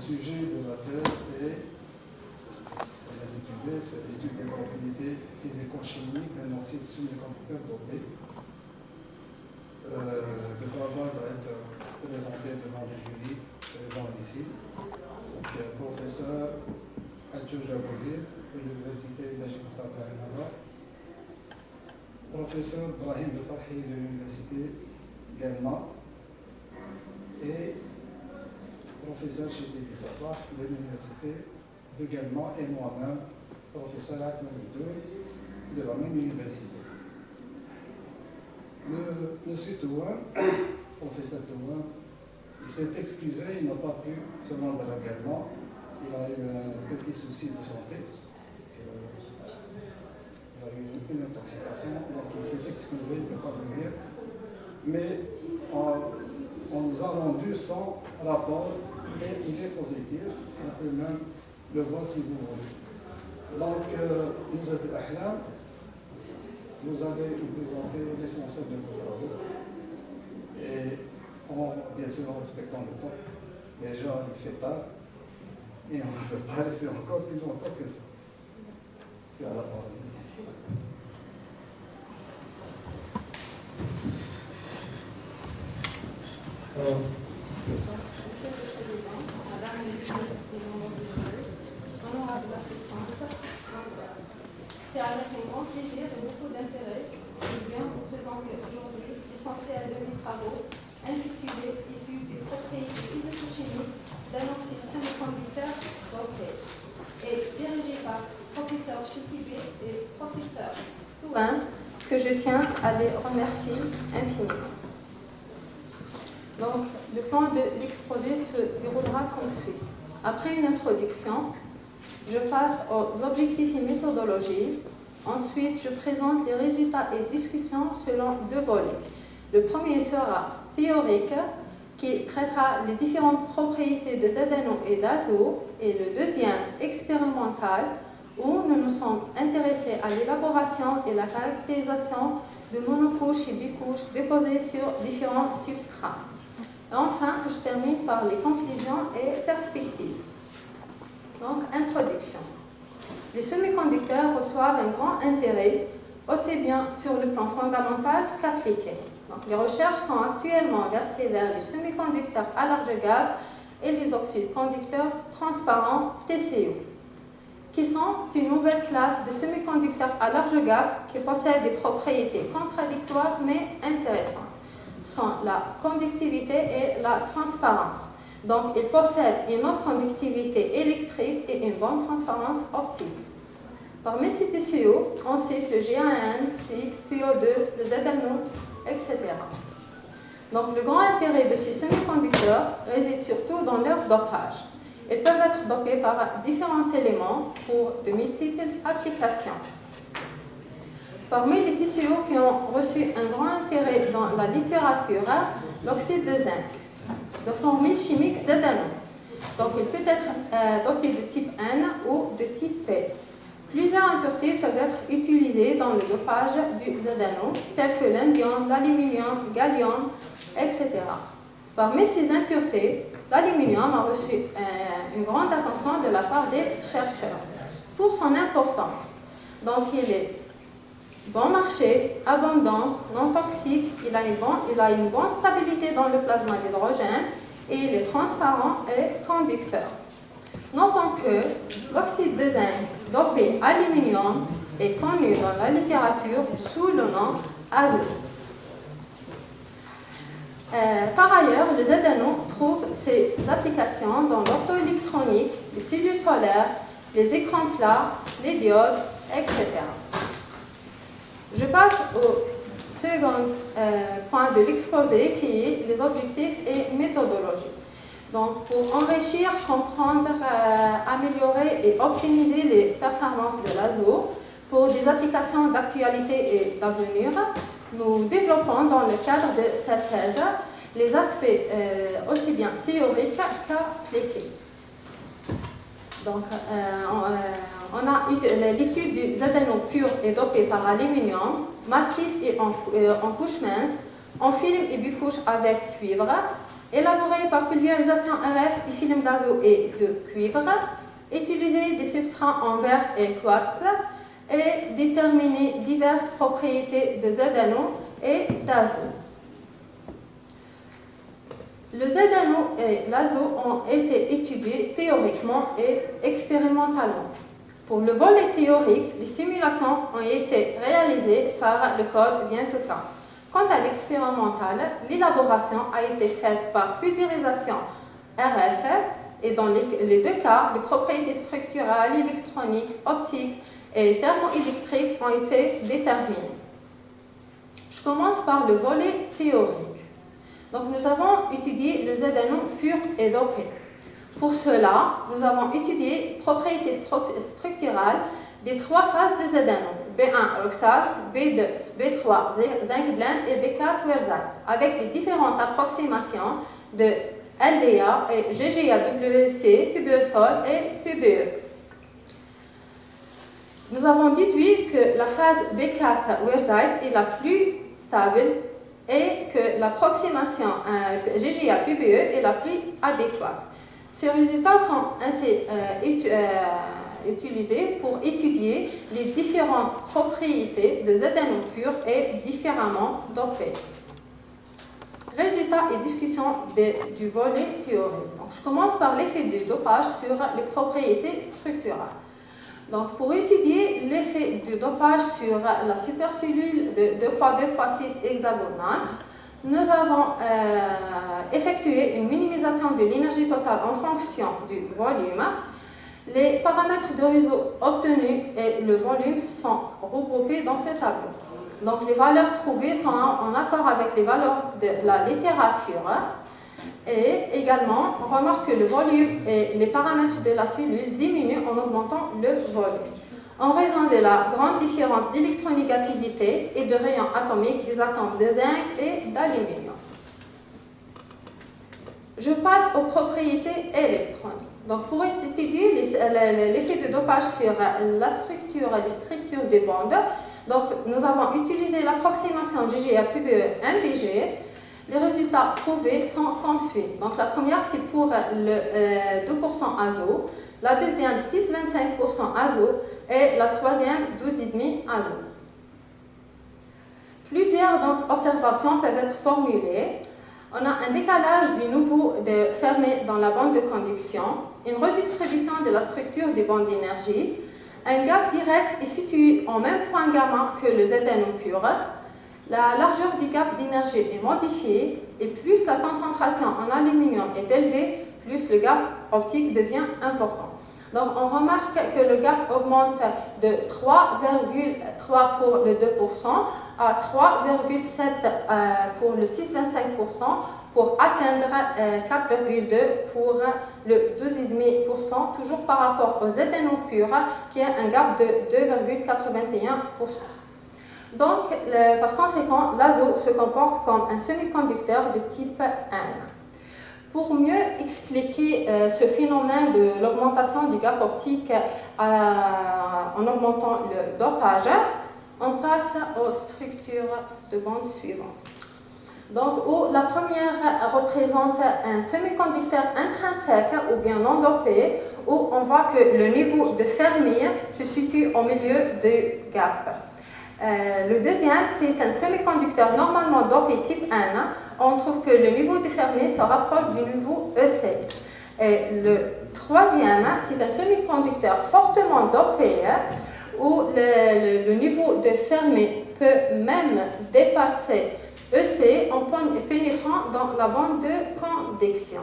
sujet de la thèse est intitulé c'est l'étude des propriétés physico-chimiques d'un oxyde semi-conducteur dopé. Le travail va être présenté devant le jury présent ici. Donc, professeur Adjou Jabouzid de l'Université Najib Mustafa Al-Naba, professeur Brahim Belfarhi de l'Université Galma et professeur Chidi Sabah de l'Université de Galma et moi-même, professeur Ahmed de la même université. Monsieur Touan, professeur Touan, il s'est excusé, il n'a pas pu se rendre également. Il a eu un petit souci de santé. Il a eu une intoxication, donc il s'est excusé, il ne peut pas venir. Mais on nous a rendu son rapport et il est positif. On peut même le voir si vous voulez. Donc, nous êtes Ahlam. Vous allez nous présenter l'essentiel de vos travaux. Et bien sûr en respectant le temps. Déjà, il fait tard. Et on ne veut pas rester encore plus longtemps que ça. Et à la parole. Monsieur le Président, Madame et membres du jury, honorable assistance, bonsoir. C'est avec un grand plaisir et beaucoup d'intérêt que je viens vous présenter aujourd'hui l'essentiel de mes travaux intitulé Étude des propriétés physico-chimiques d'un oxyde semi-conducteur dopé et dirigé par professeur Chitibé et professeur Touan, que je tiens à les remercier infiniment. Donc, le plan de l'exposé se déroulera comme suit. Après une introduction, je passe aux objectifs et méthodologies. Ensuite, je présente les résultats et discussions selon deux volets. Le premier sera théorique, qui traitera les différentes propriétés de ZNO et d'azote, et le deuxième expérimental, où nous nous sommes intéressés à l'élaboration et la caractérisation de monocouches et bicouches déposées sur différents substrats. Enfin, je termine par les conclusions et perspectives. Donc, introduction. Les semi-conducteurs reçoivent un grand intérêt, aussi bien sur le plan fondamental qu'appliqué. Donc, les recherches sont actuellement versées vers les semi-conducteurs à large gamme et les oxydes conducteurs transparents TCO, qui sont une nouvelle classe de semi-conducteurs à large gamme qui possèdent des propriétés contradictoires mais intéressantes, sont la conductivité et la transparence. Donc, ils possèdent une haute conductivité électrique et une bonne transparence optique. Parmi ces TCO, on cite le GAN, SiC, TO2, le ZNO, etc. Donc, le grand intérêt de ces semi-conducteurs réside surtout dans leur dopage. Ils peuvent être dopés par différents éléments pour de multiples applications. Parmi les TCO qui ont reçu un grand intérêt dans la littérature, l'oxyde de zinc, de formule chimique ZNO. Donc, il peut être dopé de type N ou de type P. Plusieurs impuretés peuvent être utilisées dans le dopage du ZNO, telles que l'indium, l'aluminium, gallium, etc. Parmi ces impuretés, l'aluminium a reçu une grande attention de la part des chercheurs pour son importance. Donc, il est bon marché, abondant, non toxique, il a une bonne stabilité dans le plasma d'hydrogène et il est transparent et conducteur. Notons que l'oxyde de zinc dopé aluminium est connu dans la littérature sous le nom azote. Par ailleurs, le ZNO trouve ses applications dans l'optoélectronique, les cellules solaires, les écrans plats, les diodes, etc. Je passe au second point de l'exposé qui est les objectifs et méthodologies. Donc, pour enrichir, comprendre, améliorer et optimiser les performances de l'azote pour des applications d'actualité et d'avenir, nous développons dans le cadre de cette thèse les aspects aussi bien théoriques qu'appliqués. Donc, on a l'étude du ZNO pur et dopé par aluminium, massif et en couche mince, en film et bicouche avec cuivre, élaboré par pulvérisation RF des films d'azote et de cuivre, étudier des substrats en verre et quartz et déterminer diverses propriétés de ZNO et d'azote. Le ZNO et l'azote ont été étudiés théoriquement et expérimentalement. Pour le volet théorique, les simulations ont été réalisées par le code VientCAD. Quant à l'expérimental, l'élaboration a été faite par pulvérisation RF et dans les deux cas, les propriétés structurales, électroniques, optiques et thermoélectriques ont été déterminées. Je commence par le volet théorique. Donc, nous avons étudié le ZNO pur et dopé. Pour cela, nous avons étudié les propriétés structurales des trois phases de ZNO, B1 oxyde, B2 B3 zinc blende et B4 wiersite, avec les différentes approximations de LDA et GGAWC, PBE sol et PBE. Nous avons déduit que la phase B4 wiersite est la plus stable et que l'approximation GGA-PBE est la plus adéquate. Ces résultats sont ainsi utilisés pour étudier les différentes propriétés de ZNO pur et différemment dopées. Résultats et discussion du volet théorique. Donc, je commence par l'effet du dopage sur les propriétés structurales. Donc, pour étudier l'effet du dopage sur la supercellule de 2x2x6 hexagonale, nous avons effectué une minimisation de l'énergie totale en fonction du volume. Les paramètres de réseau obtenus et le volume sont regroupés dans ce tableau. Donc, les valeurs trouvées sont en accord avec les valeurs de la littérature. Et également, on remarque que le volume et les paramètres de la cellule diminuent en augmentant le volume, en raison de la grande différence d'électronégativité et de rayons atomiques des atomes de zinc et d'aluminium. Je passe aux propriétés électroniques. Donc, pour étudier l'effet de dopage sur la structure et les structures des bandes, donc, nous avons utilisé l'approximation GGA-PBE MBG. Les résultats trouvés sont comme suit. Donc, la première, c'est pour le 2% azote, la deuxième, 6,25% azote et la troisième, 12,5% azote. Plusieurs donc, observations peuvent être formulées. On a un décalage du niveau de fermé dans la bande de conduction, une redistribution de la structure des bandes d'énergie, un gap direct est situé au même point gamma que le ZNO pur. La largeur du gap d'énergie est modifiée et plus la concentration en aluminium est élevée, plus le gap optique devient important. Donc, on remarque que le gap augmente de 3,3 pour le 2% à 3,7 pour le 6,25% pour atteindre 4,2 pour le 12,5%, toujours par rapport au ZNO pur qui a un gap de 2,81%. Donc, par conséquent, l'azote se comporte comme un semi-conducteur de type N. Pour mieux expliquer ce phénomène de l'augmentation du gap optique en augmentant le dopage, on passe aux structures de bande suivantes. Donc, où la première représente un semi-conducteur intrinsèque ou bien non dopé, où on voit que le niveau de Fermi se situe au milieu du gap. Le deuxième, c'est un semi-conducteur normalement dopé type N. On trouve que le niveau de Fermi se rapproche du niveau EC. Et le troisième, c'est un semi-conducteur fortement dopé où le niveau de Fermi peut même dépasser EC en pénétrant dans la bande de conduction.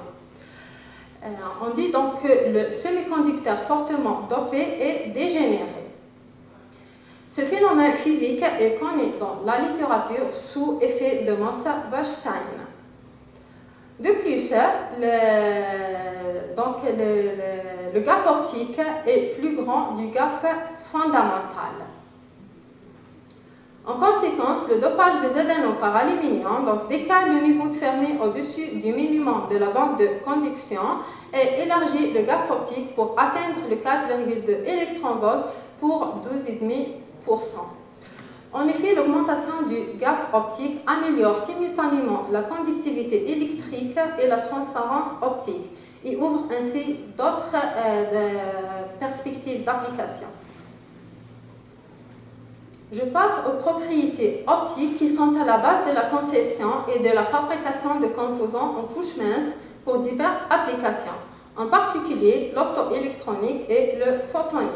On dit donc que le semi-conducteur fortement dopé est dégénéré. Ce phénomène physique est connu dans la littérature sous effet de Moser-Weierstein. De plus, le gap optique est plus grand du gap fondamental. En conséquence, le dopage de ZNO par aluminium décale le niveau de Fermi au-dessus du minimum de la bande de conduction et élargit le gap optique pour atteindre le 4,2 électronvolts pour 12,5%. En effet, l'augmentation du gap optique améliore simultanément la conductivité électrique et la transparence optique et ouvre ainsi d'autres perspectives d'application. Je passe aux propriétés optiques qui sont à la base de la conception et de la fabrication de composants en couches minces pour diverses applications, en particulier l'optoélectronique et le photonique.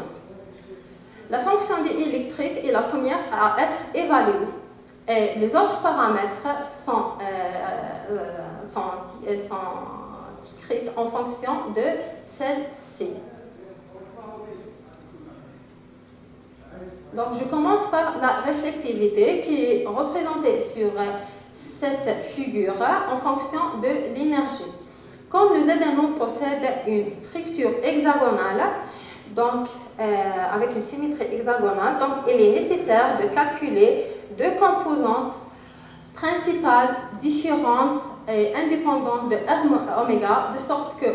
La fonction électrique est la première à être évaluée et les autres paramètres sont décrits en fonction de celle-ci. Donc, je commence par la réflectivité qui est représentée sur cette figure en fonction de l'énergie. Comme le ZNO possède une structure hexagonale, donc avec une symétrie hexagonale, donc il est nécessaire de calculer deux composantes principales différentes et indépendantes de R oméga, de sorte que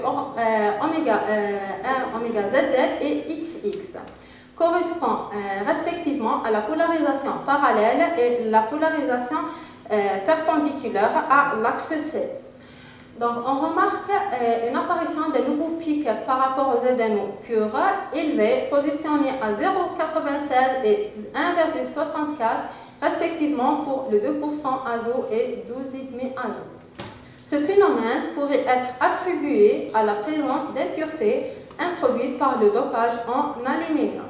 oméga ZZ et XX correspond respectivement à la polarisation parallèle et la polarisation perpendiculaire à l'axe C. Donc, on remarque une apparition de nouveaux pics par rapport aux ZNO purs élevés, positionnés à 0,96 et 1,64 respectivement pour le 2% azo et 12,5 azo. Ce phénomène pourrait être attribué à la présence d'impuretés introduites par le dopage en aluminium.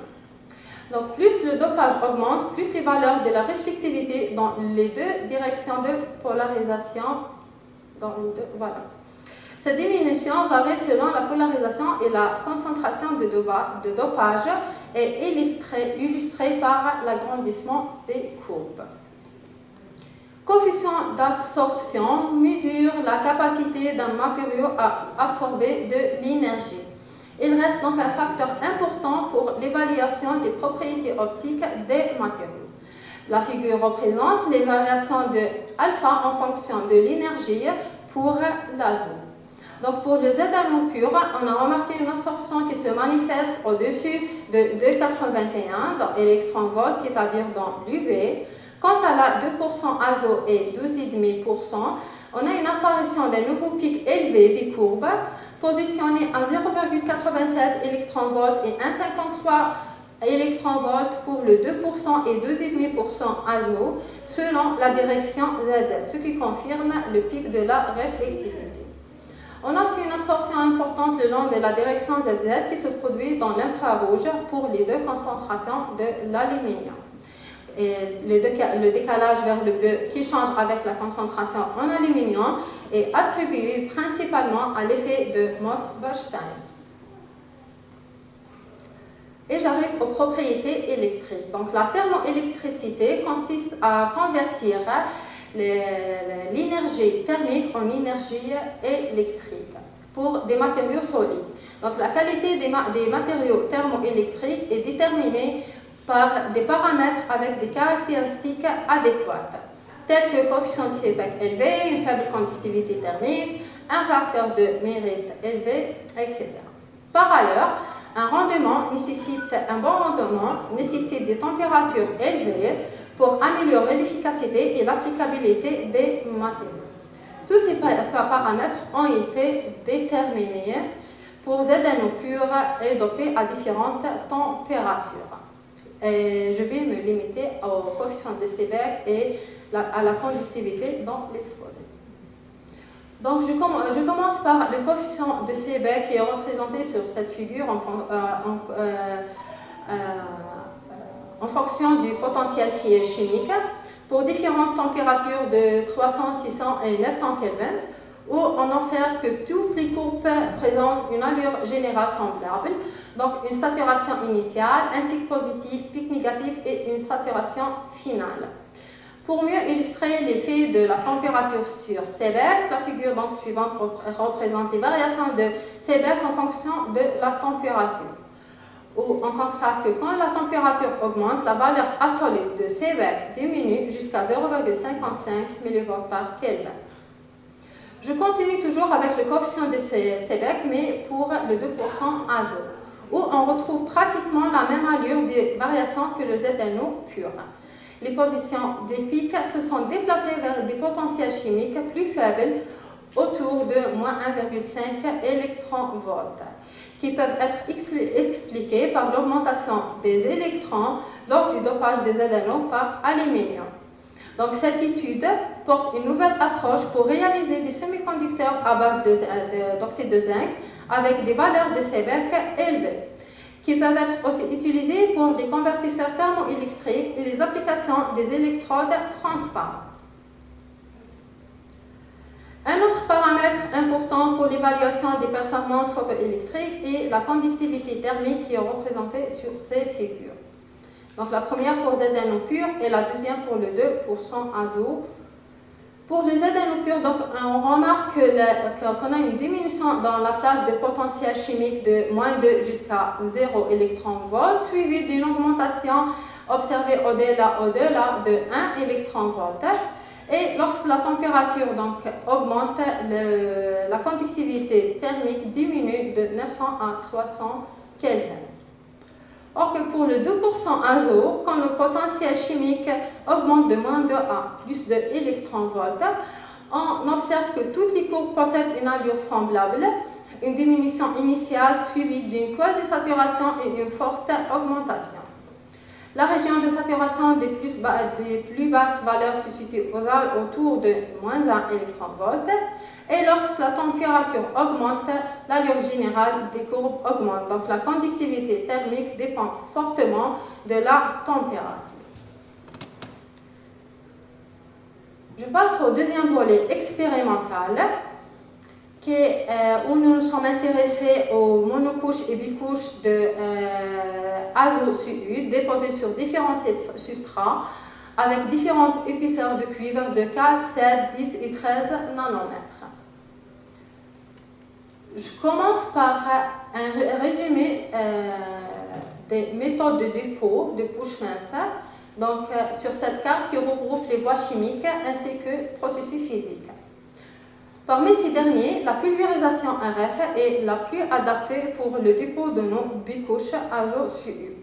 Donc, plus le dopage augmente, plus les valeurs de la réflectivité dans les deux directions de polarisation. Voilà. Cette diminution varie selon la polarisation et la concentration de dopage et illustrée par l'agrandissement des courbes. Coefficient d'absorption mesure la capacité d'un matériau à absorber de l'énergie. Il reste donc un facteur important pour l'évaluation des propriétés optiques des matériaux. La figure représente les variations de alpha en fonction de l'énergie pour l'azo. Donc pour le ZNO pur, on a remarqué une absorption qui se manifeste au-dessus de 2,81 dans électron-volts, c'est-à-dire dans l'UV. Quant à la 2% azo et 12,5%, on a une apparition d'un nouveau pic élevé des courbes, positionné à 0,96 électron-volts et 1,53 électron-volts pour le 2% et 2,5% azo, selon la direction ZZ, ce qui confirme le pic de la réflectivité. On a aussi une absorption importante le long de la direction ZZ qui se produit dans l'infrarouge pour les deux concentrations de l'aluminium. Et le décalage vers le bleu qui change avec la concentration en aluminium est attribué principalement à l'effet de Moss-Bernstein. Et j'arrive aux propriétés électriques. Donc la thermoélectricité consiste à convertir l'énergie thermique en énergie électrique pour des matériaux solides. Donc la qualité des matériaux thermoélectriques est déterminée par des paramètres avec des caractéristiques adéquates, tels que coefficient de Seebeck élevé, une faible conductivité thermique, un facteur de mérite élevé, etc. Par ailleurs, un bon rendement nécessite des températures élevées pour améliorer l'efficacité et l'applicabilité des matériaux. Tous ces paramètres ont été déterminés pour ZNO pur et dopés à différentes températures. Et je vais me limiter au coefficient de Seebeck et à la conductivité dans l'exposé. Donc, je commence par le coefficient de Seebeck qui est représenté sur cette figure en fonction du potentiel chimique pour différentes températures de 300, 600 et 900 Kelvin, où on observe que toutes les courbes présentent une allure générale semblable, donc une saturation initiale, un pic positif, pic négatif et une saturation finale. Pour mieux illustrer l'effet de la température sur Seebeck, la figure donc suivante représente les variations de Seebeck en fonction de la température. Où on constate que quand la température augmente, la valeur absolue de Seebeck diminue jusqu'à 0,55 mV par Kelvin. Je continue toujours avec le coefficient de Seebeck, mais pour le 2% azo, où on retrouve pratiquement la même allure de variation que le ZNO pur. les positions des pics se sont déplacées vers des potentiels chimiques plus faibles, autour de moins 1,5 électronvolts, qui peuvent être expliqués par l'augmentation des électrons lors du dopage des ZNO par aluminium. Donc cette étude porte une nouvelle approche pour réaliser des semi-conducteurs à base d'oxyde de zinc avec des valeurs de Seebeck élevées, qui peuvent être aussi utilisés pour des convertisseurs thermoélectriques et les applications des électrodes transparents. Un autre paramètre important pour l'évaluation des performances photoélectriques est la conductivité thermique qui est représentée sur ces figures. Donc la première pour ZNO pur et la deuxième pour le 2% azo. Pour le ZNO pur, donc, on remarque qu'on a une diminution dans la plage de potentiel chimique de moins 2 jusqu'à 0 électronvolt, suivie d'une augmentation observée au-delà de 1 électronvolt. Et lorsque la température donc, augmente, la conductivité thermique diminue de 900 à 300 Kelvin. Or que pour le 2% azo, quand le potentiel chimique augmente de moins 2 à plus de électronvolts, on observe que toutes les courbes possèdent une allure semblable, une diminution initiale suivie d'une quasi-saturation et une forte augmentation. La région de saturation des plus basses valeurs se situe autour de moins 1 électronvolt et lorsque la température augmente, l'allure générale des courbes augmente. Donc la conductivité thermique dépend fortement de la température. Je passe au deuxième volet expérimental où nous nous sommes intéressés aux monocouches et bicouches de azo-SU déposées sur différents substrats avec différentes épaisseurs de cuivre de 4, 7, 10 et 13 nanomètres. Je commence par un résumé des méthodes de dépôt de couches minces donc, sur cette carte qui regroupe les voies chimiques ainsi que processus physiques. Parmi ces derniers, la pulvérisation RF est la plus adaptée pour le dépôt de nos bicouches azo-SU,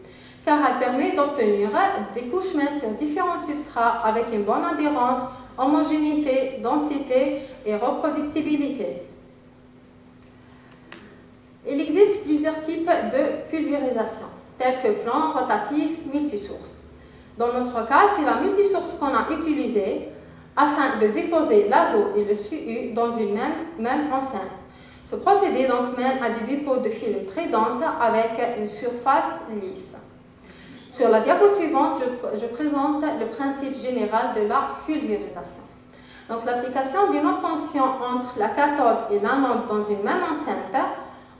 car elle permet d'obtenir des couches minces sur différents substrats avec une bonne adhérence, homogénéité, densité et reproductibilité. Il existe plusieurs types de pulvérisation, tels que plan, rotatif, multisource. Dans notre cas, c'est la multisource qu'on a utilisée afin de déposer l'azo et le SU dans une même enceinte. Ce procédé donc mène à des dépôts de films très denses avec une surface lisse. Sur la diapo suivante, je présente le principe général de la pulvérisation. Donc l'application d'une haute tension entre la cathode et l'anode dans une même enceinte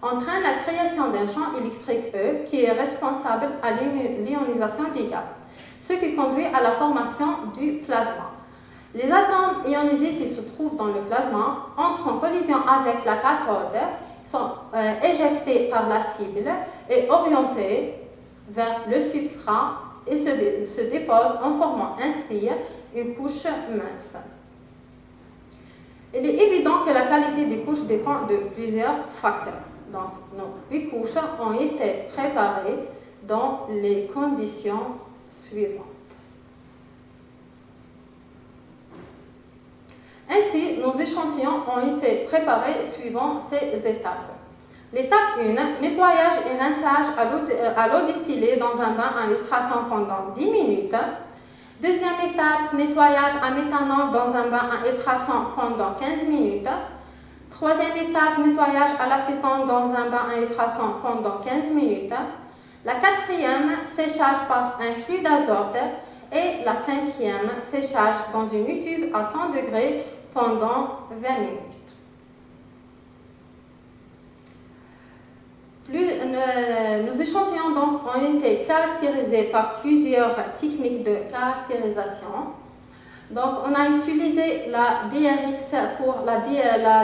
entraîne la création d'un champ électrique E qui est responsable à l'ionisation des gaz, ce qui conduit à la formation du plasma. Les atomes ionisés qui se trouvent dans le plasma entrent en collision avec la cathode, sont éjectés par la cible et orientés vers le substrat et se déposent en formant ainsi une couche mince. Il est évident que la qualité des couches dépend de plusieurs facteurs. Donc, nos 8 couches ont été préparées dans les conditions suivantes. Ainsi, nos échantillons ont été préparés suivant ces étapes. L'étape 1, nettoyage et rinçage à l'eau distillée dans un bain à ultrasons pendant 10 minutes. Deuxième étape, nettoyage à méthanol dans un bain à ultrasons pendant 15 minutes. Troisième étape, nettoyage à l'acétone dans un bain à ultrasons pendant 15 minutes. La quatrième, séchage par un flux d'azote. Et la cinquième, séchage dans une étuve à 100 degrés pendant 20 minutes. Nos échantillons donc ont été caractérisés par plusieurs techniques de caractérisation. Donc, on a utilisé la DRX pour la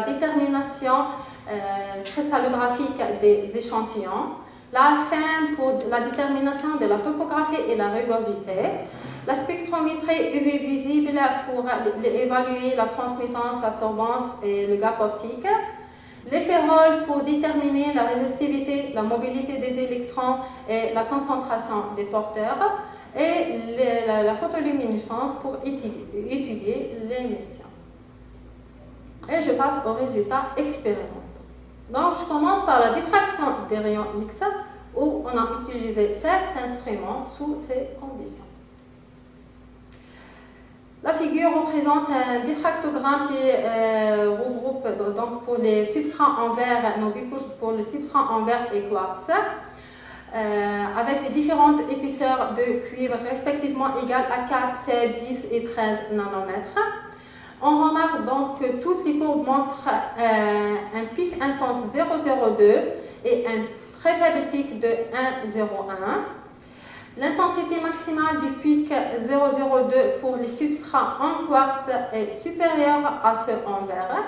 détermination cristallographique des échantillons, la FM pour la détermination de la topographie et la rugosité, la spectrométrie UV visible pour évaluer la transmittance, l'absorbance et le gap optique, l'effet Hall pour déterminer la résistivité, la mobilité des électrons et la concentration des porteurs, et la photoluminescence pour étudier l'émission. Et je passe aux résultats expérimentaux. Donc, je commence par la diffraction des rayons X, où on a utilisé cet instrument sous ces conditions. La figure représente un diffractogramme qui regroupe donc pour les substrats en verre, nos bicouches pour les substrats en verre et quartz, avec les différentes épaisseurs de cuivre respectivement égales à 4, 7, 10 et 13 nanomètres. On remarque donc que toutes les courbes montrent un pic intense 0,02 et un très faible pic de 1,01. L'intensité maximale du pic 0,02 pour les substrats en quartz est supérieure à ceux en verre.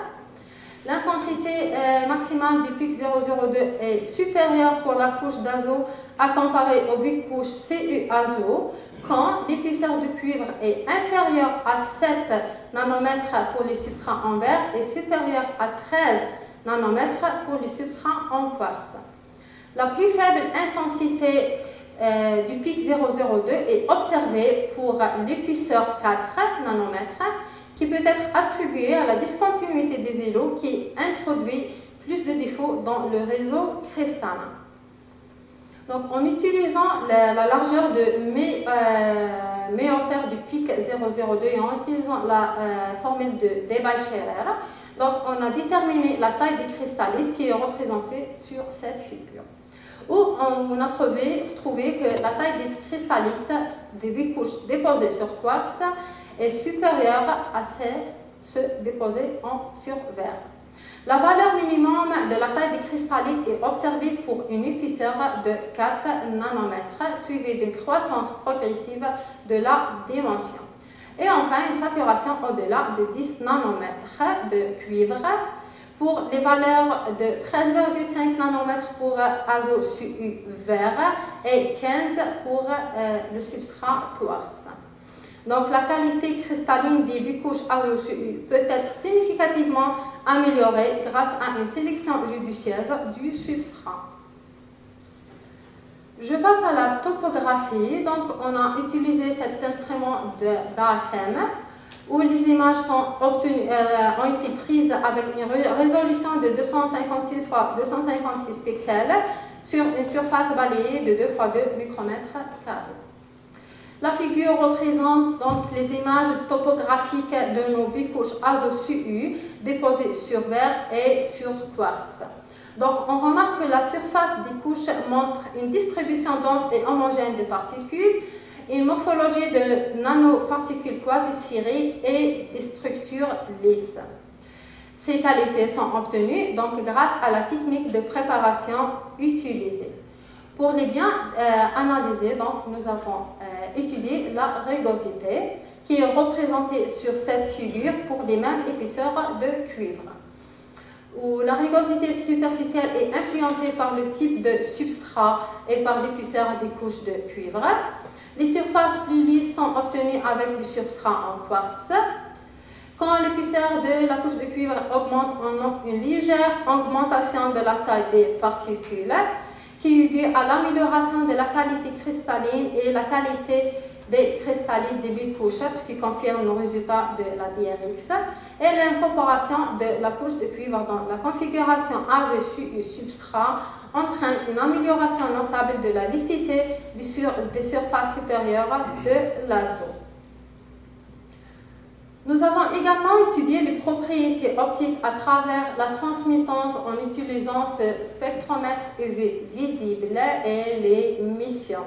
L'intensité maximale du pic 0,02 est supérieure pour la couche d'azo à comparer aux bicouches Cu-azo quand l'épaisseur de cuivre est inférieure à 7 nanomètres pour les substrats en verre et supérieure à 13 nanomètres pour les substrats en quartz. La plus faible intensité du pic 0,02 est observée pour l'épaisseur 4 nanomètres qui peut être attribuée à la discontinuité des îlots qui introduit plus de défauts dans le réseau cristallin. Donc, en utilisant la largeur de méhauteur du pic 0,02 et en utilisant la formule de Debye-Scherer, donc on a déterminé la taille des cristallites qui est représentée sur cette figure. Où on a trouvé que la taille des cristallites des bicouches déposées sur quartz est supérieure à ceux déposés sur verre. La valeur minimum de la taille des cristallites est observée pour une épaisseur de 4 nanomètres, suivie d'une croissance progressive de la dimension. Et enfin, une saturation au-delà de 10 nanomètres de cuivre pour les valeurs de 13,5 nanomètres pour azo-Cu vert et 15 pour le substrat quartz. Donc, la qualité cristalline des bicouches azo-Cu peut être significativement améliorée grâce à une sélection judicieuse du substrat. Je passe à la topographie. Donc, on a utilisé cet instrument d'AFM où les images ont été prises avec une résolution de 256 x 256 pixels sur une surface balayée de 2 x 2 micromètres carrés. La figure représente donc les images topographiques de nos bicouches azo-Cu déposées sur verre et sur quartz. Donc, on remarque que la surface des couches montre une distribution dense et homogène de particules, une morphologie de nanoparticules quasi-sphériques et des structures lisses. Ces qualités sont obtenues donc grâce à la technique de préparation utilisée. Pour les bien analyser, donc, nous avons étudié la rugosité qui est représentée sur cette figure pour les mêmes épaisseurs de cuivre. Où la rugosité superficielle est influencée par le type de substrat et par l'épaisseur des couches de cuivre. Les surfaces plus lisses sont obtenues avec du substrat en quartz. Quand l'épaisseur de la couche de cuivre augmente, on note une légère augmentation de la taille des particules qui est due à l'amélioration de la qualité cristalline et la qualité des cristallites des bicouches, ce qui confirme nos résultats de la DRX, et l'incorporation de la couche de cuivre dans la configuration azo-Cu substrat entraîne une amélioration notable de la lissité des surfaces supérieures de l'azo. Nous avons également étudié les propriétés optiques à travers la transmittance en utilisant ce spectromètre UV visible et les missions.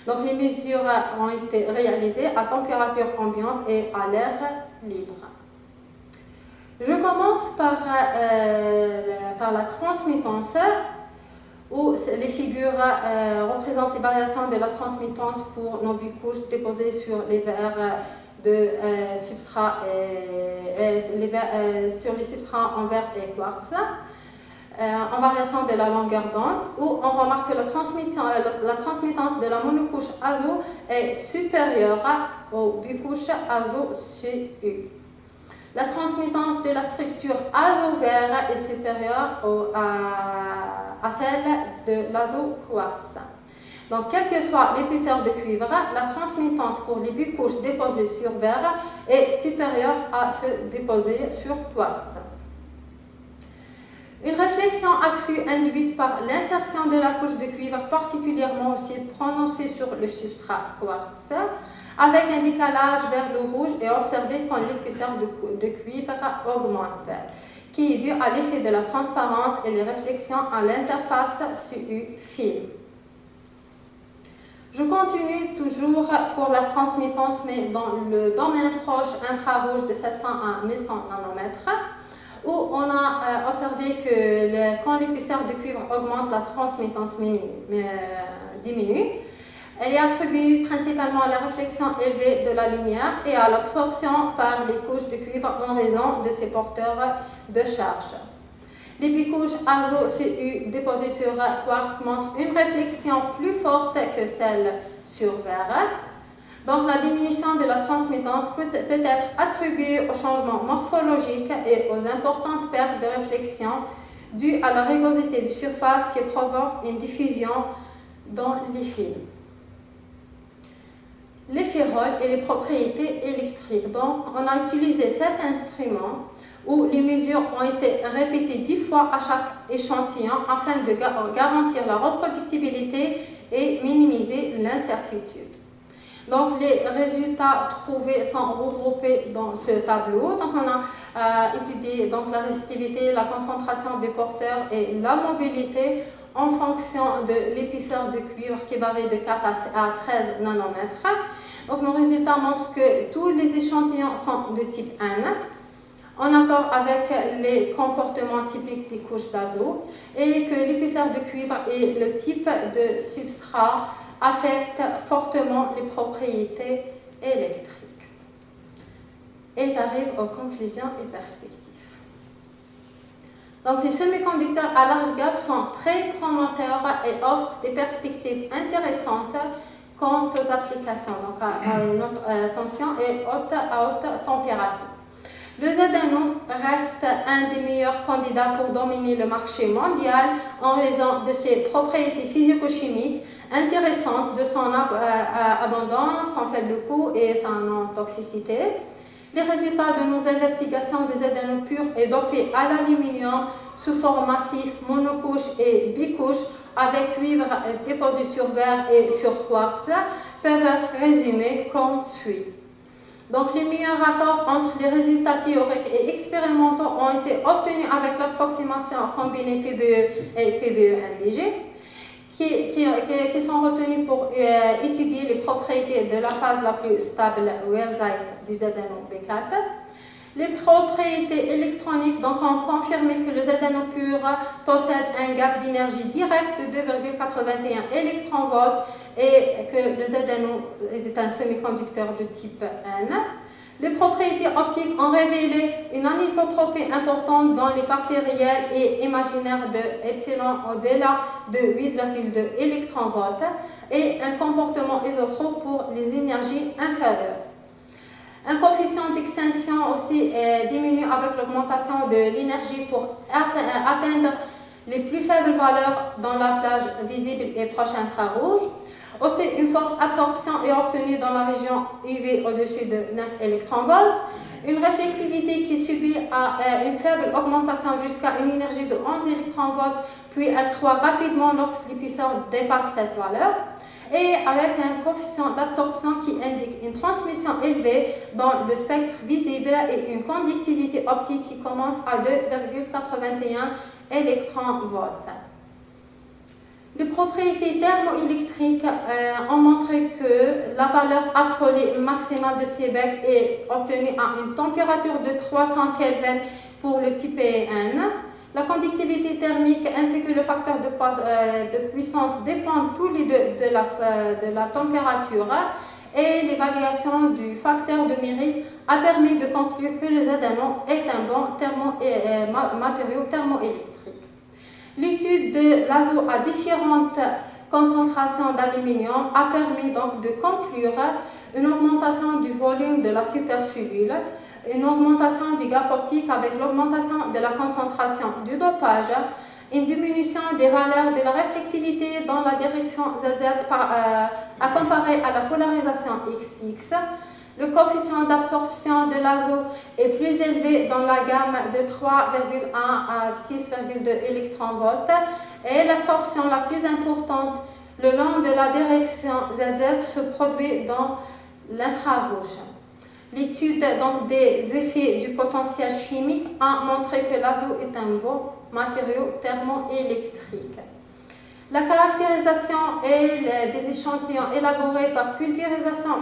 Donc, les mesures ont été réalisées à température ambiante et à l'air libre. Je commence par la transmittance, où les figures représentent les variations de la transmittance pour nos bicouches déposées sur les verres de substrat sur les substrats en verre et quartz. En variation de la longueur d'onde, où on remarque que la transmittance de la monocouche azo est supérieure aux bicouches azo-Cu. La transmittance de la structure azo-verre est supérieure à celle de l'azo-quartz. Donc, quelle que soit l'épaisseur de cuivre, la transmittance pour les bicouches déposées sur verre est supérieure à ceux déposés sur quartz. Une réflexion accrue induite par l'insertion de la couche de cuivre particulièrement aussi prononcée sur le substrat quartz, avec un décalage vers le rouge est observé quand l'épaisseur de cuivre augmente, qui est dû à l'effet de la transparence et les réflexions à l'interface CU-film. Je continue toujours pour la transmittance, mais dans le domaine proche infrarouge de 700 à 1100 nanomètres, où on a observé que quand l'épaisseur de cuivre augmente, la transmittance diminue. Elle est attribuée principalement à la réflexion élevée de la lumière et à l'absorption par les couches de cuivre en raison de ses porteurs de charge. Les bicouches azo-CU déposées sur quartz montrent une réflexion plus forte que celle sur verre. Donc, la diminution de la transmittance peut être attribuée aux changements morphologiques et aux importantes pertes de réflexion dues à la rugosité de surface qui provoque une diffusion dans les films. Les féroles et les propriétés électriques. Donc, on a utilisé cet instrument où les mesures ont été répétées 10 fois à chaque échantillon afin de garantir la reproductibilité et minimiser l'incertitude. Donc, les résultats trouvés sont regroupés dans ce tableau. Donc, on a étudié donc, la résistivité, la concentration des porteurs et la mobilité en fonction de l'épaisseur de cuivre qui varie de 4 à 13 nanomètres. Donc, nos résultats montrent que tous les échantillons sont de type N, en accord avec les comportements typiques des couches d'azo, et que l'épaisseur de cuivre et le type de substrat affectent fortement les propriétés électriques. Et j'arrive aux conclusions et perspectives. Donc, les semi-conducteurs à large gamme sont très promoteurs et offrent des perspectives intéressantes quant aux applications, donc à une haute tension et à haute température. Le ZNO reste un des meilleurs candidats pour dominer le marché mondial en raison de ses propriétés physico-chimiques intéressantes, de son abondance, son faible coût et sa non-toxicité. Les résultats de nos investigations de ZNO pur et dopé à l'aluminium sous forme massive, monocouche et bicouche avec cuivre déposé sur verre et sur quartz peuvent être résumés comme suit. Donc, les meilleurs accords entre les résultats théoriques et expérimentaux ont été obtenus avec l'approximation combinée PBE et PBE-MBG, qui sont retenus pour étudier les propriétés de la phase la plus stable Werzite du ZNO B4. Les propriétés électroniques donc, ont confirmé que le ZNO pur possède un gap d'énergie direct de 2,81 électronvolts et que le ZNO est un semi-conducteur de type N. Les propriétés optiques ont révélé une anisotropie importante dans les parties réelles et imaginaires de epsilon au-delà de 8,2 électronvolts et un comportement isotrope pour les énergies inférieures. Un coefficient d'extinction aussi diminue avec l'augmentation de l'énergie pour atteindre les plus faibles valeurs dans la plage visible et proche infrarouge. Aussi, une forte absorption est obtenue dans la région UV au-dessus de 9 électronvolts. Une réflectivité qui subit une faible augmentation jusqu'à une énergie de 11 électronvolts, puis elle croît rapidement lorsque l'épaisseur dépasse cette valeur. Et avec un coefficient d'absorption qui indique une transmission élevée dans le spectre visible et une conductivité optique qui commence à 2,81 électronvolts. Les propriétés thermoélectriques ont montré que la valeur absolue maximale de Seebeck est obtenue à une température de 300 Kelvin pour le type N. La conductivité thermique ainsi que le facteur de puissance dépendent tous les deux de la température et l'évaluation du facteur de Méry a permis de conclure que le ZNO est un bon matériau thermoélectrique. L'étude de l'azo à différentes concentrations d'aluminium a permis donc de conclure une augmentation du volume de la supercellule, une augmentation du gap optique avec l'augmentation de la concentration du dopage, une diminution des valeurs de la réflectivité dans la direction ZZ à comparer à la polarisation XX. Le coefficient d'absorption de l'azo est plus élevé dans la gamme de 3,1 à 6,2 électronvolts et l'absorption la plus importante le long de la direction ZZ se produit dans l'infrarouge. L'étude donc, des effets du potentiel chimique a montré que l'azo est un bon matériau thermoélectrique. La caractérisation des échantillons élaborés par pulvérisation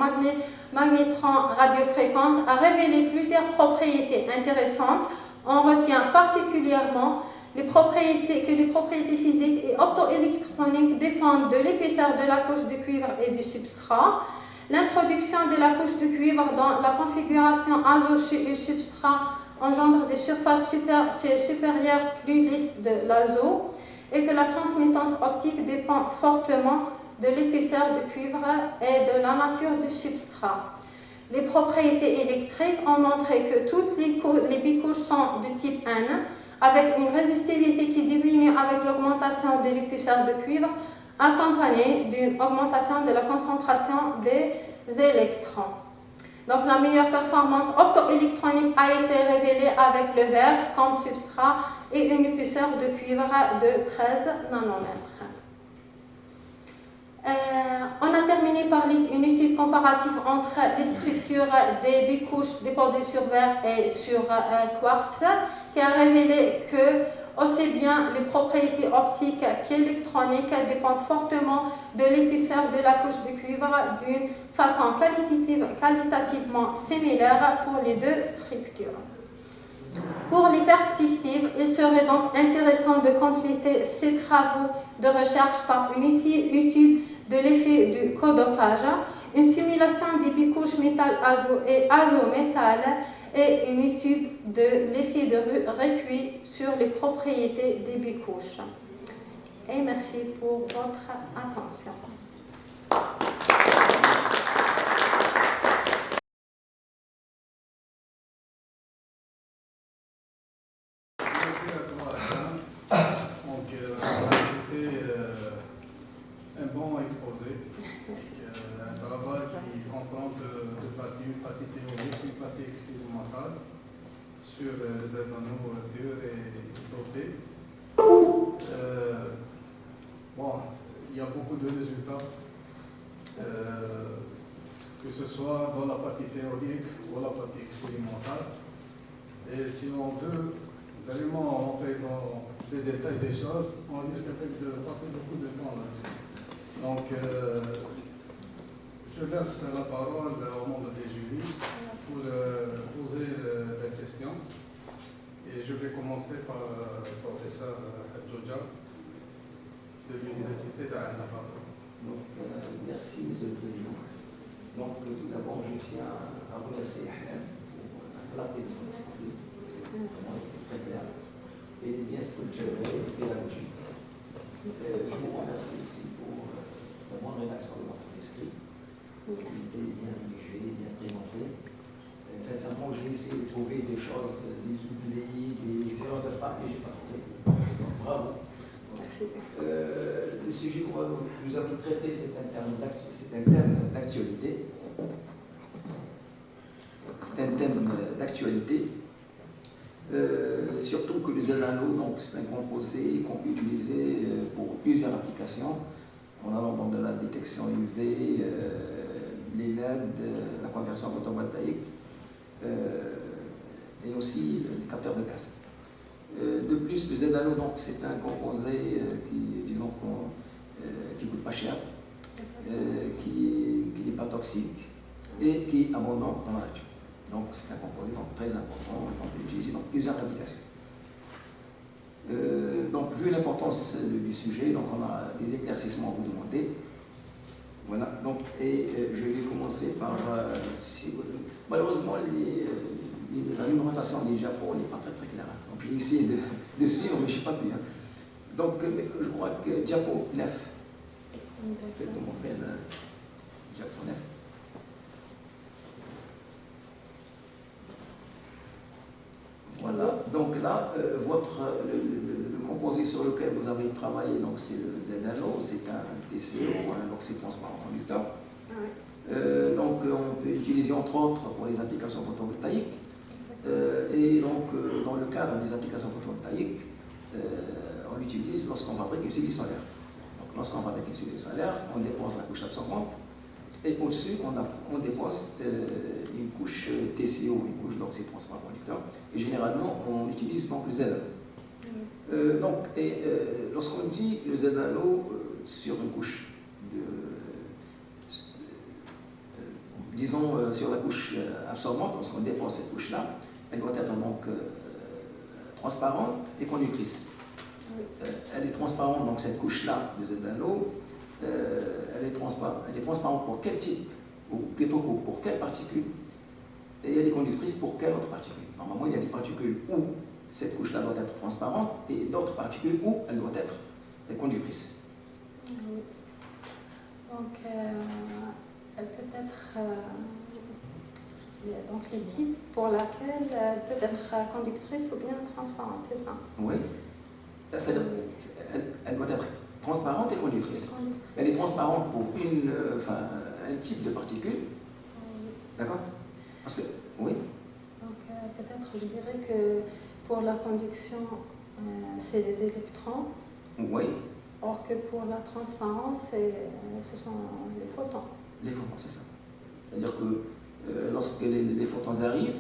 magnétron-radiofréquence a révélé plusieurs propriétés intéressantes. On retient particulièrement que les propriétés physiques et optoélectroniques dépendent de l'épaisseur de la couche de cuivre et du substrat. L'introduction de la couche de cuivre dans la configuration azo-substrat engendre des surfaces supérieures plus lisses de l'azo et que la transmittance optique dépend fortement de l'épaisseur de cuivre et de la nature du substrat. Les propriétés électriques ont montré que toutes les bicouches sont de type N, avec une résistivité qui diminue avec l'augmentation de l'épaisseur de cuivre, accompagnée d'une augmentation de la concentration des électrons. Donc, la meilleure performance optoélectronique a été révélée avec le verre comme substrat et une épaisseur de cuivre de 13 nanomètres. On a terminé par une étude comparative entre les structures des bicouches déposées sur verre et sur quartz qui a révélé que aussi bien les propriétés optiques qu'électroniques dépendent fortement de l'épaisseur de la couche de cuivre d'une façon qualitativement similaire pour les deux structures. Pour les perspectives, il serait donc intéressant de compléter ces travaux de recherche par une étude de l'effet du codopage, une simulation des bicouches métal-azo et azo-métal et une étude de l'effet de recuit sur les propriétés des bicouches. Et merci pour votre attention. Merci à toi, Anne. Donc, ça a été un bon exposé. Un travail qui comprend deux parties, une partie théorique, une partie expérimentale sur les événements durs et dotés. Bon, il y a beaucoup de résultats, que ce soit dans la partie théorique ou la partie expérimentale. Et si on veut vraiment rentrer dans les détails des choses, on risque de passer beaucoup de temps là-dessus. Donc, je laisse la parole au membre des jurys pour poser des questions. Et je vais commencer par le professeur Hadjoudja de l'Université d'Ain. Merci, Monsieur le Président. Donc, tout d'abord, je tiens à remercier Ahmed pour la clarté de son exposé. Très clair et bien structuré et pédagogique. Je vous remercie aussi pour la bonne rédaction de votre esprit. Il était bien rédigé, bien présenté. Sincèrement, j'ai essayé de trouver des choses, des oublis, des erreurs de frappe, mais je n'ai pas trouvé. Donc, bravo. Le sujet que vous avez traité, c'est un thème d'actualité. C'est un thème d'actualité. Surtout que les anneaux, donc c'est un composé qu'on peut utiliser pour plusieurs applications, en allant dans de la détection UV, les LED, la conversion photovoltaïque et aussi les capteurs de gaz. De plus, le Z-anneau, donc c'est un composé qui, disons, qui coûte pas cher, qui n'est pas toxique et qui est abondant dans la nature. Donc c'est un composé donc, très important et qu'on peut l'utiliser dans plusieurs applications. Donc vu l'importance du sujet, donc on a des éclaircissements à vous demander. Voilà, donc, et je vais commencer par, malheureusement, la numérotation des Japon n'est pas très claire. Donc j'ai essayé de suivre, mais je n'ai pas pu. Hein. Donc je crois que Diapo 9. Faites-nous montrer le Diapo 9. Voilà, donc là, le composé sur lequel vous avez travaillé, donc c'est le ZNO, c'est un TCO, un oxyde transparent conducteur. Donc on peut l'utiliser entre autres pour les applications photovoltaïques. Et donc dans le cadre des applications photovoltaïques, on l'utilise lorsqu'on fabrique une cellule solaire. Donc lorsqu'on fabrique une cellule solaire, on dépose la couche absorbante et au-dessus on dépose une couche TCO, une couche d'oxyde transparent conducteur. Et généralement on utilise donc le ZNO. Lorsqu'on dit le ZNO sur une couche disons sur la couche absorbante, lorsqu'on dépose cette couche-là, elle doit être donc transparente et conductrice. Elle est transparente, donc cette couche-là de ZNO, elle est transparente pour quel type, ou plutôt pour quelle particule, et elle est conductrice pour quelle autre particule. Normalement, il y a des particules où cette couche-là doit être transparente et d'autres particules où elle doit être conductrice. Donc, elle peut être donc les types pour lesquels elle peut être conductrice ou bien transparente, c'est ça? Oui. C'est-à-dire elle doit être transparente et conductrice. Elle est transparente pour un type de particule. D'accord? Parce que, oui. Donc, peut-être, je dirais que pour la conduction, c'est les électrons. Oui. Or que pour la transparence, ce sont les photons. Les photons, c'est ça. C'est-à-dire que lorsque les photons arrivent,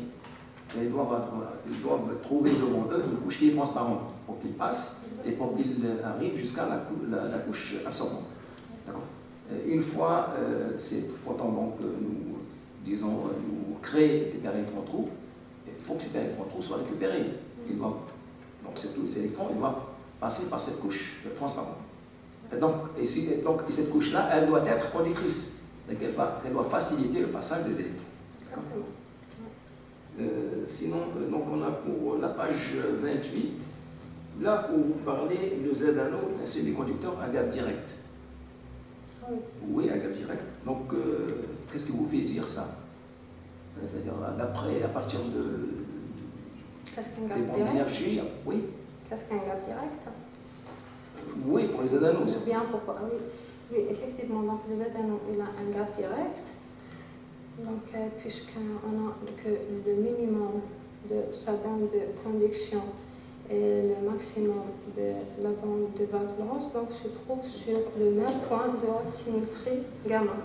ils doivent trouver devant eux une couche qui est transparente pour qu'ils passent et pour qu'ils arrivent jusqu'à la couche absorbante. D'accord. Une fois ces photons nous créent des électrons-trous, il faut que ces électrons-trous soient récupérés. Donc ces électrons ils doivent passer par cette couche transparente. Et cette couche-là, elle doit être conductrice. Donc elle doit faciliter le passage des électrons. Sinon, donc on a pour la page 28, là pour vous parler, le ZNO est un semi-conducteur à gap direct. Oui, à gap direct. Donc, qu'est-ce que vous fait dire ça? C'est-à-dire, à partir de des bandes d'énergie, oui. Qu'est-ce qu'un gap direct? Oui, pour les ZNO. C'est bien pourquoi. Oui, effectivement, donc le ZNO, il a un gap direct. Donc, puisqu'on a que le minimum de sa bande de conduction et le maximum de la bande de valence, donc se trouve sur le même point de haute symétrie gamma.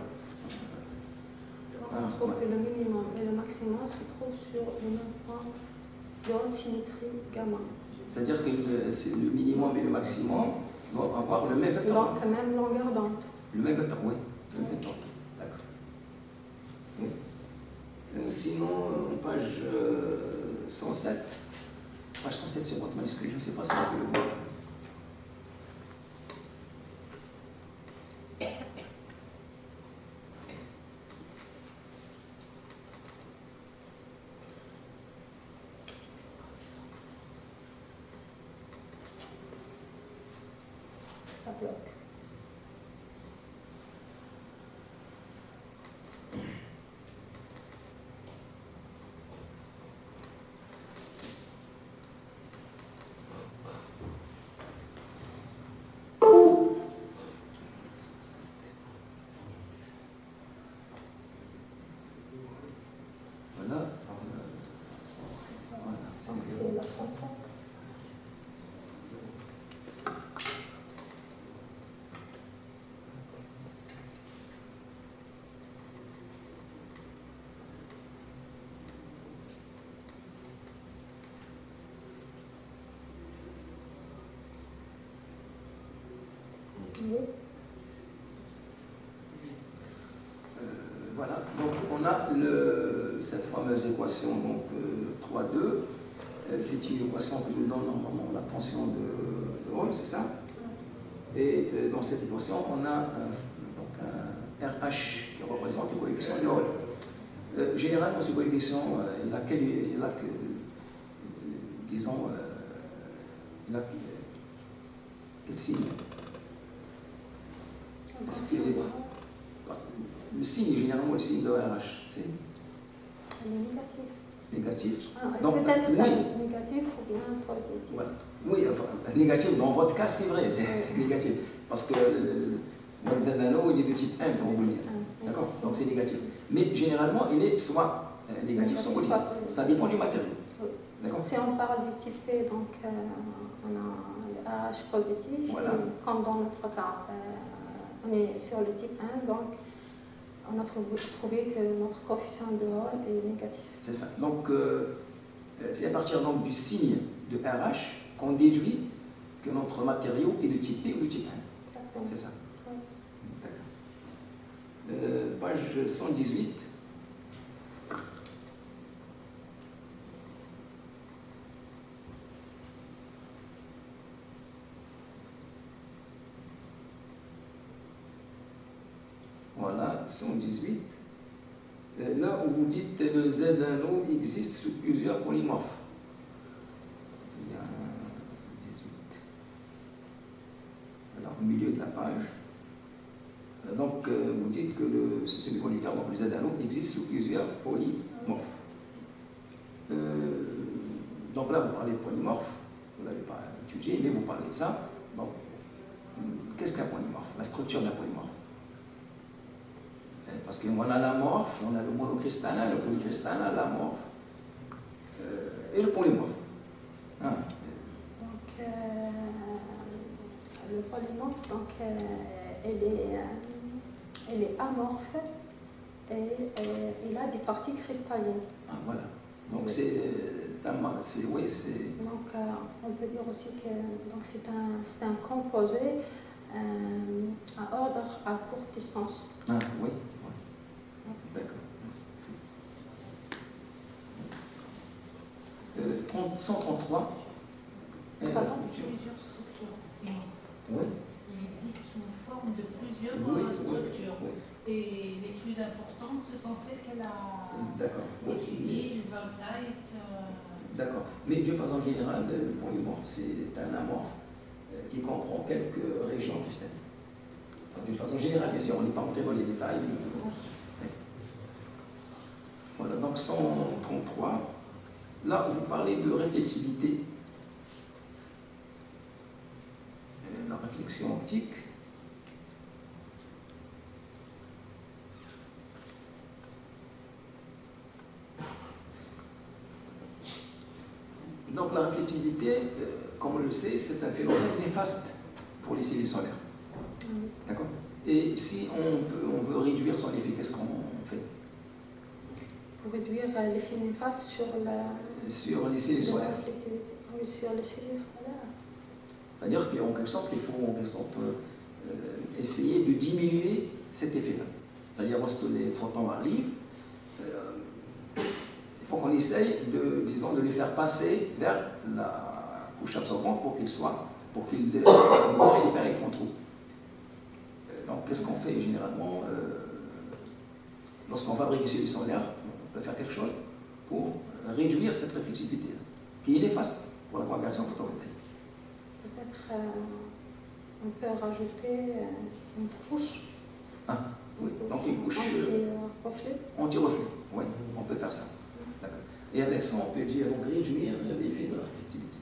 Donc, on trouve que le minimum et le maximum se trouvent sur le même point de haute symétrie gamma. C'est-à-dire que le minimum et le maximum doivent avoir le même vecteur. Donc, la même longueur d'onde. Le même vecteur, oui. Le même vecteur. D'accord. Oui. Sinon, page 107. Page 107 sur votre manuscrit, je ne sais pas si vous pouvez le voir. Ça bloque. Voilà. C'est la 107. Oui. Voilà, donc on a cette fameuse équation, donc 3,2. C'est une équation qui nous donne normalement la tension de Hall, c'est ça? Et dans cette équation, on a un RH qui représente le coefficient de Hall. Généralement, ce coefficient, il a quel signe? Est-ce que le signe, généralement, le signe de RH, c'est Elle est négative. négatif. Alors, Donc, peut-être oui. négatif ou bien positif. Voilà. Oui, enfin, négatif, dans votre cas, c'est vrai, c'est négatif. Parce que le Z-anneau, il est de type 1, comme vous le dites. D'accord? Donc c'est négatif. Mais généralement, il est soit négatif, soit positif. Ça dépend du matériau. D'accord? Si on parle du type P, donc on a le RH positif. Voilà. Et comme dans notre cas, on est sur le type 1, donc on a trouvé que notre coefficient de Hall est négatif. C'est ça. Donc c'est à partir donc, du signe de RH qu'on déduit que notre matériau est de type P ou de type 1. Exactement. C'est ça. Oui. D'accord. Page 118. Voilà, 118. Là où vous dites que le Z-anneau existe sous plusieurs polymorphes. Il y a 18. Alors, au milieu de la page. Donc, vous dites que le semi-conducteur, donc le Z-anneau, existe sous plusieurs polymorphes. Donc là, vous parlez de polymorphe, vous n'avez pas étudié, mais vous parlez de ça. Donc, qu'est-ce qu'un polymorphe? La structure d'un polymorphe. Parce qu'on a l'amorphe, on a le monocristallin, le polycristallin, l'amorphe et le polymorphe. Ah. Donc, le polymorphe, donc, elle est amorphe et il a des parties cristallines. Ah, voilà. Donc c'est oui, c'est. Donc, on peut dire aussi que c'est un composé à ordre à courte distance. Ah, oui. D'accord. 133. Pardon? Plusieurs structures. Oui. Il existe sous forme de plusieurs Oui, structures. oui. Et les plus importantes, ce sont celles qu'elle a D'accord. Oui. étudiées, le Wurtzite. D'accord. Mais de façon générale, le polymorphe, c'est un amorphe qui comprend quelques régions cristallines. D'une façon générale, bien sûr, on n'est pas entré dans les détails. Voilà, donc 133. Là, vous parlez de réflexivité. La réflexion optique. Donc la réflexivité, comme on le sait, c'est un phénomène néfaste pour les cellules solaires. D'accord? Et si on veut réduire son effet, qu'est-ce qu'on fait? Pour réduire l'effet néfaste sur les cellules solaires. Oui, sur les cellules solaires. C'est-à-dire qu'en quelque sorte, il faut en quelque sorte essayer de diminuer cet effet-là. C'est-à-dire lorsque les photons arrivent, il faut qu'on essaye de les faire passer vers la couche absorbante pour qu'ils libèrent les contrôles. Donc, qu'est-ce qu'on fait généralement lorsqu'on fabrique des cellules solaires? On peut faire quelque chose pour réduire cette réflexivité qui est néfaste pour la propagation photovoltaïque. Peut-être on peut rajouter une couche. Ah, oui, donc une couche anti-reflet. Anti-reflet, oui, on peut faire ça. D'accord. Et avec ça, on peut dire donc réduire l'effet de la réflectivité.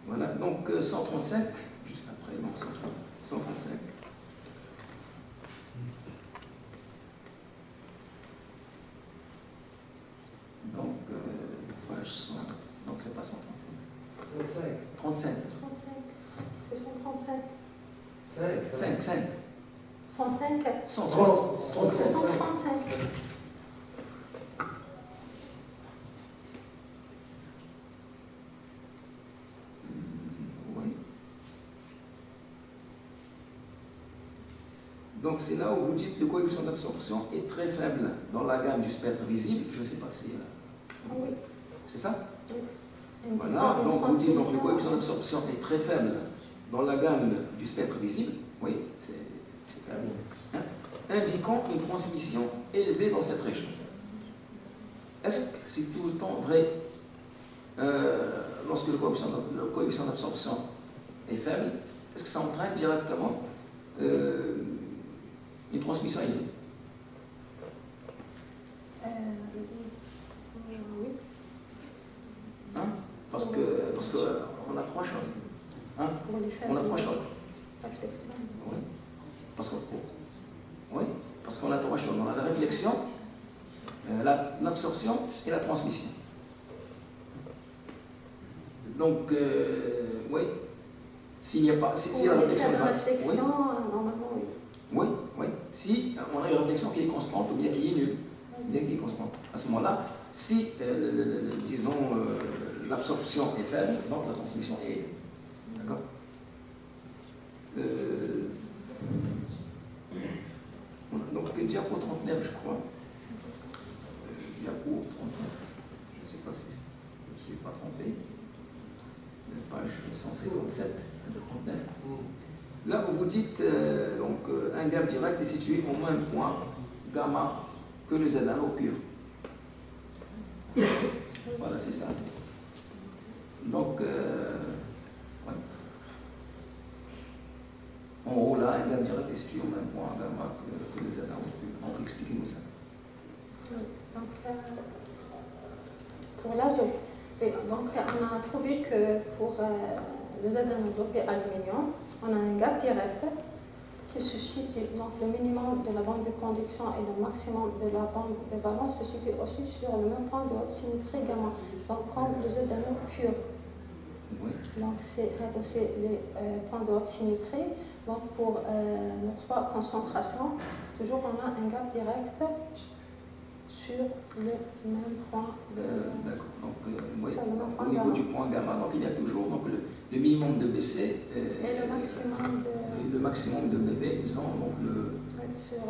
Voilà, donc 135, juste après, donc 135. Donc, page 100, donc c'est pas 135. 35. 35. 35. C'est 135. 5. 5. 105. 130. C'est 135. 135. Oui. Donc c'est là où vous dites que le coefficient d'absorption est très faible dans la gamme du spectre visible. Je ne sais pas si... Oui. C'est ça? Oui. Voilà, donc vous dites que le coefficient d'absorption est très faible dans la gamme du spectre visible. Oui, c'est clair. Indiquant une transmission élevée dans cette région. Est-ce que c'est tout le temps vrai lorsque le coefficient d'absorption est faible? Est-ce que ça entraîne directement une transmission élevée? Oui. parce qu'on a trois choses. Hein? Pour les faire On a trois choses. réflexion. Oui. Oui, parce qu'on a trois choses. On a la réflexion, l'absorption et la transmission. Donc, oui, s'il n'y a pas... Si la réflexion n'est pas... réflexion, normalement, oui. Oui, oui. Si on a une réflexion qui est constante ou bien qui est nulle, bien qui est constante. À ce moment-là, si, disons, l'absorption est faible, donc la transmission est élevée. D'accord. Donc, diapo 39, je crois. Diapo 39. Je ne sais pas si je ne suis pas trompé. Page 157, 39. Là, vous dites, donc, un gap direct est situé au même point gamma que le Z1 au pur. Voilà, c'est ça. Donc, ouais. En haut, là, un gap direct est situé au même point gamma que le Z1 au pur. Donc, expliquez-nous ça. Donc, pour l'azote, donc on a trouvé que pour le Z dopé aluminium, on a un gap direct qui se situe, donc le minimum de la bande de conduction et le maximum de la bande de valence se situe aussi sur le même point de haute symétrie gamma, donc comme le Z pur. Oui. Donc c'est les points de haute symétrie. Donc pour nos trois concentrations, toujours on a un gap direct sur le même point. D'accord. Donc, oui. Sur le même point Au niveau gamma. du point gamma, donc, il y a toujours donc, le minimum de BC Et le maximum de... le maximum de BB, disons, donc sur,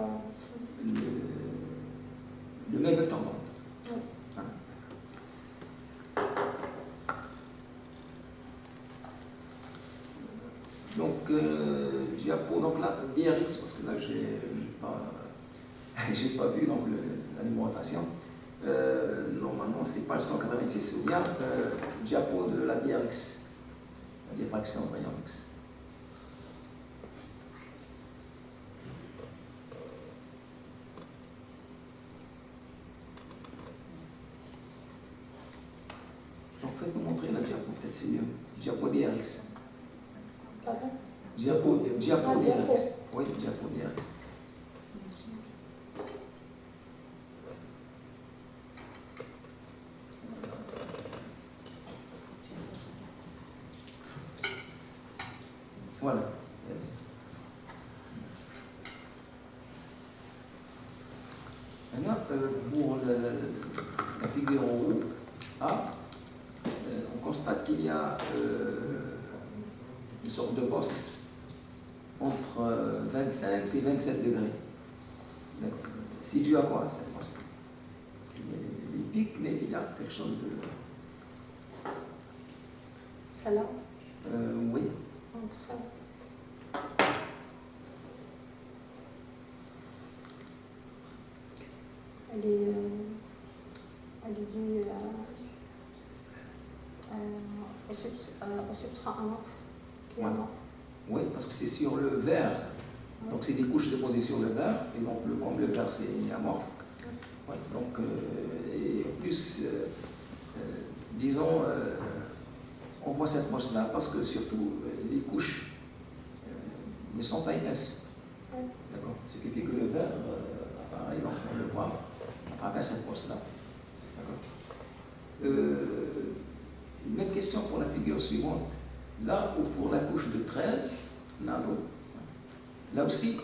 le même vecteur d'onde. oui. Hein. Donc, diapo, donc là, DRX, parce que là, j'ai pas vu donc, l'alimentation. Normalement, c'est page 186 ou bien diapo de la DRX, la diffraction de rayon X. Donc, faites-nous montrer la diapo, peut-être c'est mieux. Diapo DRX. Pardon? Diapo diapo. DRX. Oui, diapo DRX. Voilà. Maintenant, pour la figure en haut, A, on constate qu'il y a une sorte de bosse entre 25 et 27 degrés. D'accord. C'est dû à quoi cette bosse? Parce qu'il y a des pics, mais il y a quelque chose de... Celle-là? Oui. Entre... Elle est due au substrat amorphe qui est Ouais. amorphe. Oui, parce que c'est sur le verre. Donc c'est des couches déposées sur le verre, et donc comme le verre c'est amorphe. Ouais, donc, et en plus, disons, on voit cette bosse-là parce que surtout les couches ne sont pas épaisses. Ouais. D'accord. Ce qui fait que le verre apparaît, donc on le voit à travers cette bosse-là. D'accord. Même question pour la figure suivante. Là où pour la couche de 13 nano, là aussi,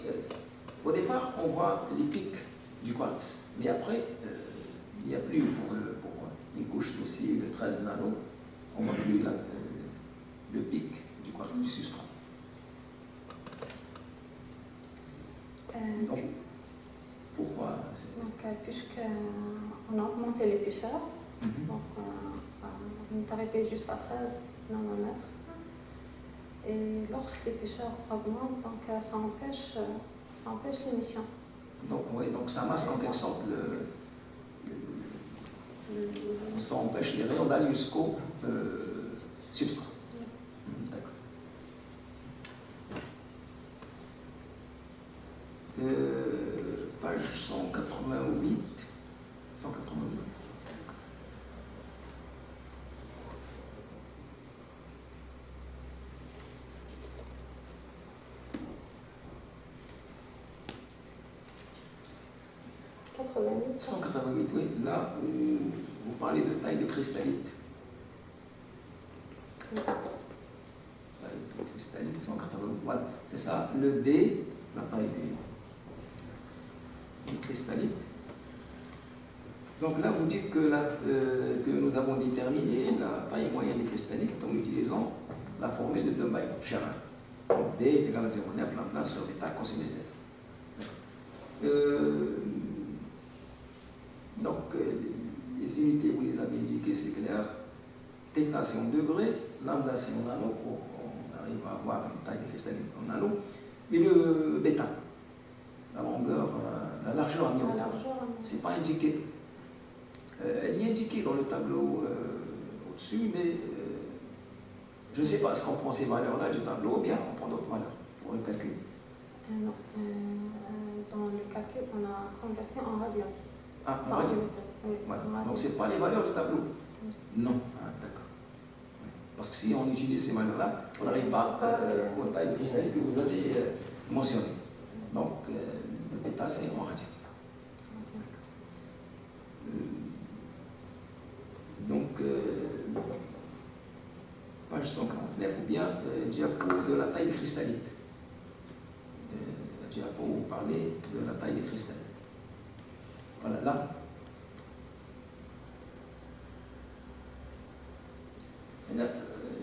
au départ, on voit les pics du quartz. Mais après, il n'y a plus pour une couche aussi de 13 nano, on ne voit plus le pic du quartz du substrat. Donc, pourquoi puisqu'on a augmenté l'épaisseur, donc on est arrivé jusqu'à 13 nanomètres. Et lorsque l'épaisseur augmente, donc ça empêche l'émission. Donc, oui, donc ça masque en quelque sorte ça empêche les rayons d'aller jusqu'au substrat. D'accord. Page 188. 188. 188, oui. Là, vous parlez de taille de cristallite. Oui. Taille de cristallite, 188. Voilà, c'est ça. Le D, la taille du cristallite. Donc là, vous dites que nous avons déterminé la taille moyenne des cristallites en utilisant la formule de Dunbar-Sherrin. Donc D est égal à 0,9 lambda sur l'état consigné θ. Donc, les unités, vous les avez indiquées, c'est clair. Θ, c'est en degrés, lambda, c'est en nano, on arrive à avoir une taille des cristallites en nano. Et le bêta, la longueur, la largeur en newton, c'est pas indiqué. Elle est indiquée dans le tableau au-dessus, mais je ne sais pas, est-ce qu'on prend ces valeurs-là du tableau ou bien on prend d'autres valeurs pour le calcul? Non. Dans le calcul, on a converti en radian. Ah, en radian. Oui, Voilà. en radian. Donc, ce n'est pas les valeurs du tableau? Non. Ah, d'accord. Parce que si on utilise ces valeurs-là, on n'arrive pas aux tailles de cristalline que vous avez mentionnées. Donc, le bêta, c'est en radian. Donc, page 149, ou bien diapo de la taille des cristallite. Diapo, vous parlez de la taille des cristallines. Voilà, là.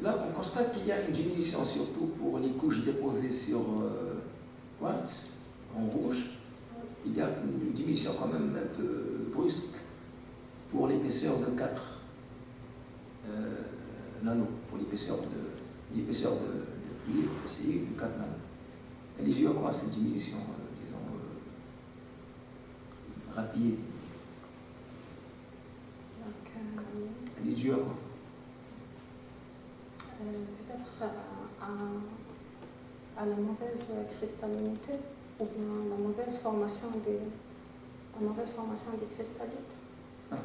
Là, on constate qu'il y a une diminution, surtout pour les couches déposées sur quartz, en rouge. Il y a une diminution quand même un peu brusque pour l'épaisseur de 4 nano, pour l'épaisseur de cuivre, c'est du 4 nano. Elle est due à quoi cette diminution, disons, rapide? Elle est due à quoi? Peut-être à la mauvaise cristallinité ou bien la mauvaise formation des cristallites. Ah.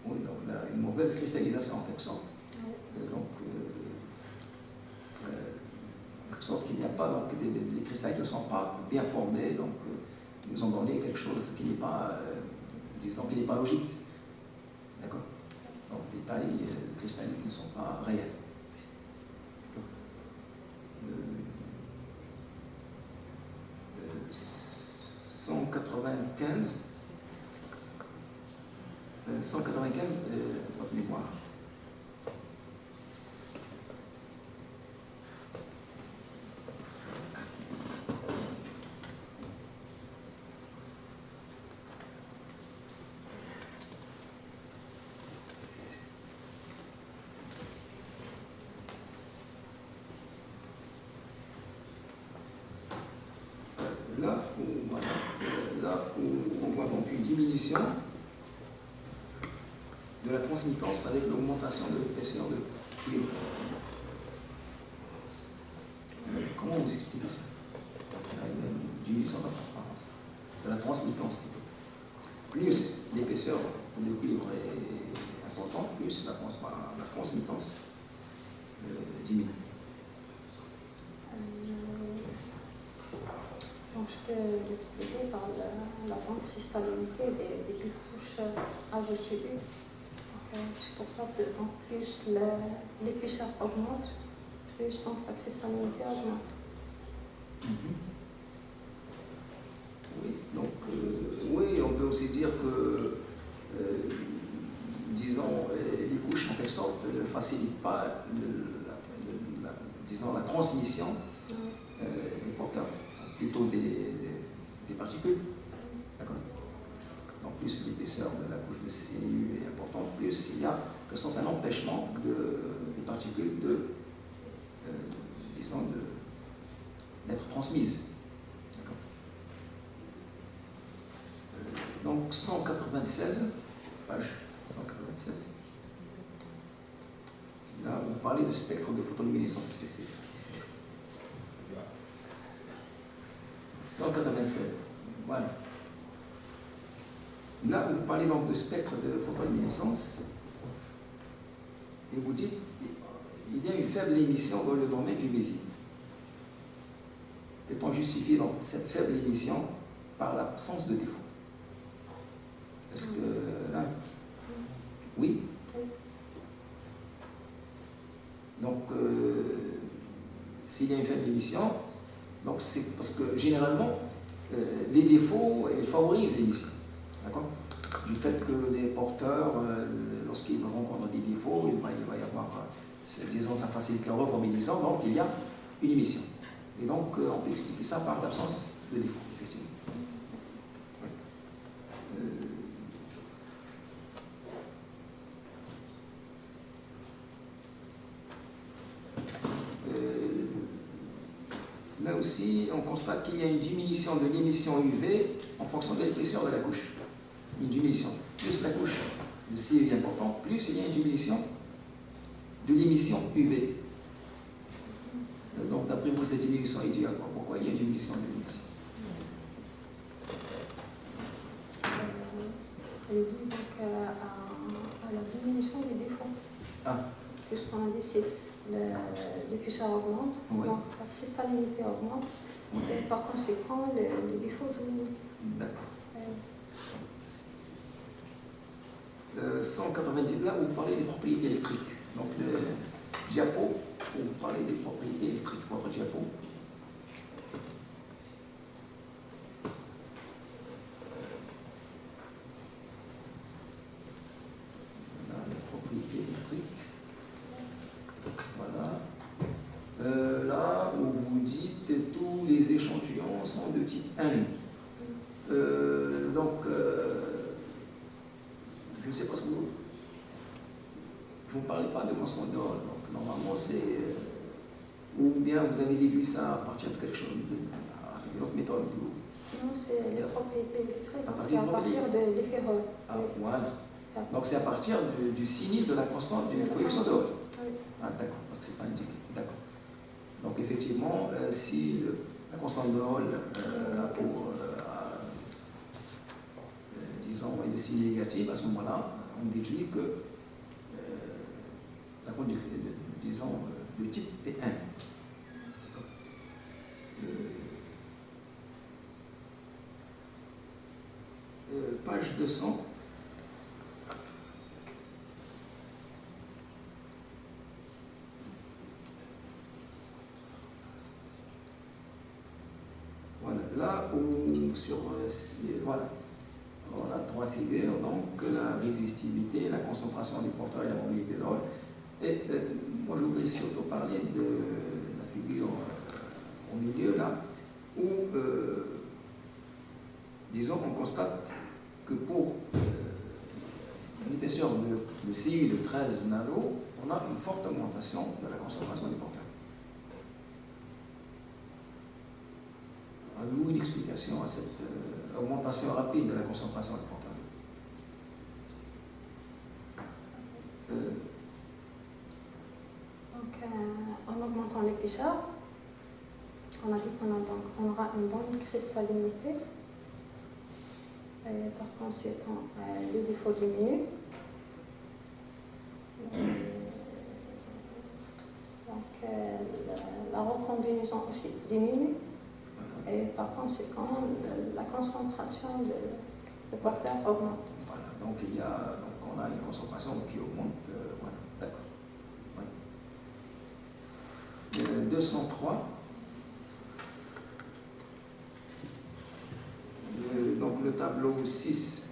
Oui, donc là, une mauvaise cristallisation en quelque sorte. Oui. Donc, en quelque sorte qu'il n'y a pas, donc les cristallites ne sont pas bien formés, donc ils nous ont donné quelque chose qui n'est pas, disons, qui n'est pas logique. D'accord? Donc des tailles cristallines qui ne sont pas réelles. 195, votre mémoire. Là où on voit donc une diminution de la transmittance avec l'augmentation de l'épaisseur de cuivre. Comment vous expliquez ça? Une diminution de la transparence, de la transmittance plutôt. Plus l'épaisseur de cuivre est importante, plus la transmittance diminue. Donc, je peux l'expliquer par la grande cristallinité des couches A dessus U. C'est pour ça que donc, plus l'épaisseur augmente, plus donc, la cristallinité augmente. Oui, donc oui, on peut aussi dire que, disons, les couches en quelque sorte ne facilitent pas disons, la transmission des porteurs, plutôt des particules. D'accord? Donc plus l'épaisseur de la couche de CU est importante, plus il y a un empêchement des particules disons, d'être transmises. Donc 196, page 196. Là, vous parlez de spectre de photoluminescence. 196. Voilà. Là, vous parlez donc de spectre de photoluminescence et vous dites qu'il y a une faible émission dans le domaine du visible. Peut-on justifier donc cette faible émission par l'absence de défaut? Est-ce que là, oui. Donc, s'il y a une faible émission, donc c'est parce que généralement, les défauts favorisent l'émission. D'accord? Du fait que les porteurs, lorsqu'ils vont rencontrer des défauts, il va y avoir, disons, ça facilite leur recombinaison, donc il y a une émission. Et donc, on peut expliquer ça par l'absence de défaut, effectivement. Là aussi, on constate qu'il y a une diminution de l'émission UV en fonction de l'épaisseur de la couche. Une diminution. Plus la couche de CO est importante, plus il y a une diminution de l'émission UV. Donc, d'après vous, cette diminution est due à quoi? Pourquoi il y a une diminution de l'émission? Elle est due donc à la diminution des défauts. Ah. Puisqu'on a dit c'est l'épaisseur augmente, Oui. donc la cristallinité augmente, et par conséquent, les défauts diminuent. D'accord. 190, là, vous parlez des propriétés électriques. Donc, le diapo, vous parlez des propriétés électriques, votre diapo. Voilà, les propriétés électriques. Voilà. Là où vous dites tous les échantillons sont de type 1. Donc, je ne sais pas ce que vous ne parlez pas de constante de Hall. Donc, normalement, c'est. Ou bien vous avez déduit ça à partir de quelque chose, avec une autre méthode. Non, c'est les propriétés électriques, À c'est à partir de l'effet Hall. Ah, voilà. Donc, c'est à partir du signe de la constante du coefficient de Hall. Oui. Ah, d'accord, parce que c'est pas indiqué. D'accord. Donc, effectivement, si la constante de Hall a pour. Disons, de signe négatif, à ce moment-là, on déduit que la conduite, disons, le type est 1. Page 200. Voilà, là où sur voilà. On a trois figures, donc la résistivité, la concentration du porteur et la mobilité de Hall. Et moi, je voudrais surtout parler de la figure au milieu, là, où, disons, on constate que pour une épaisseur de CU de 13 nano, on a une forte augmentation de la concentration du porteur. Avez-vous une explication à cette augmentation rapide de la concentration du porteur? Donc, en augmentant l'épaisseur, on a dit qu'on aura une bonne cristallinité. Et par conséquent, les défauts diminuent. Donc, la recombinaison aussi diminue. Et par conséquent, la concentration de porteur augmente. Voilà, donc on a une concentration qui augmente. Voilà, d'accord. Ouais. 203. Donc le tableau 6,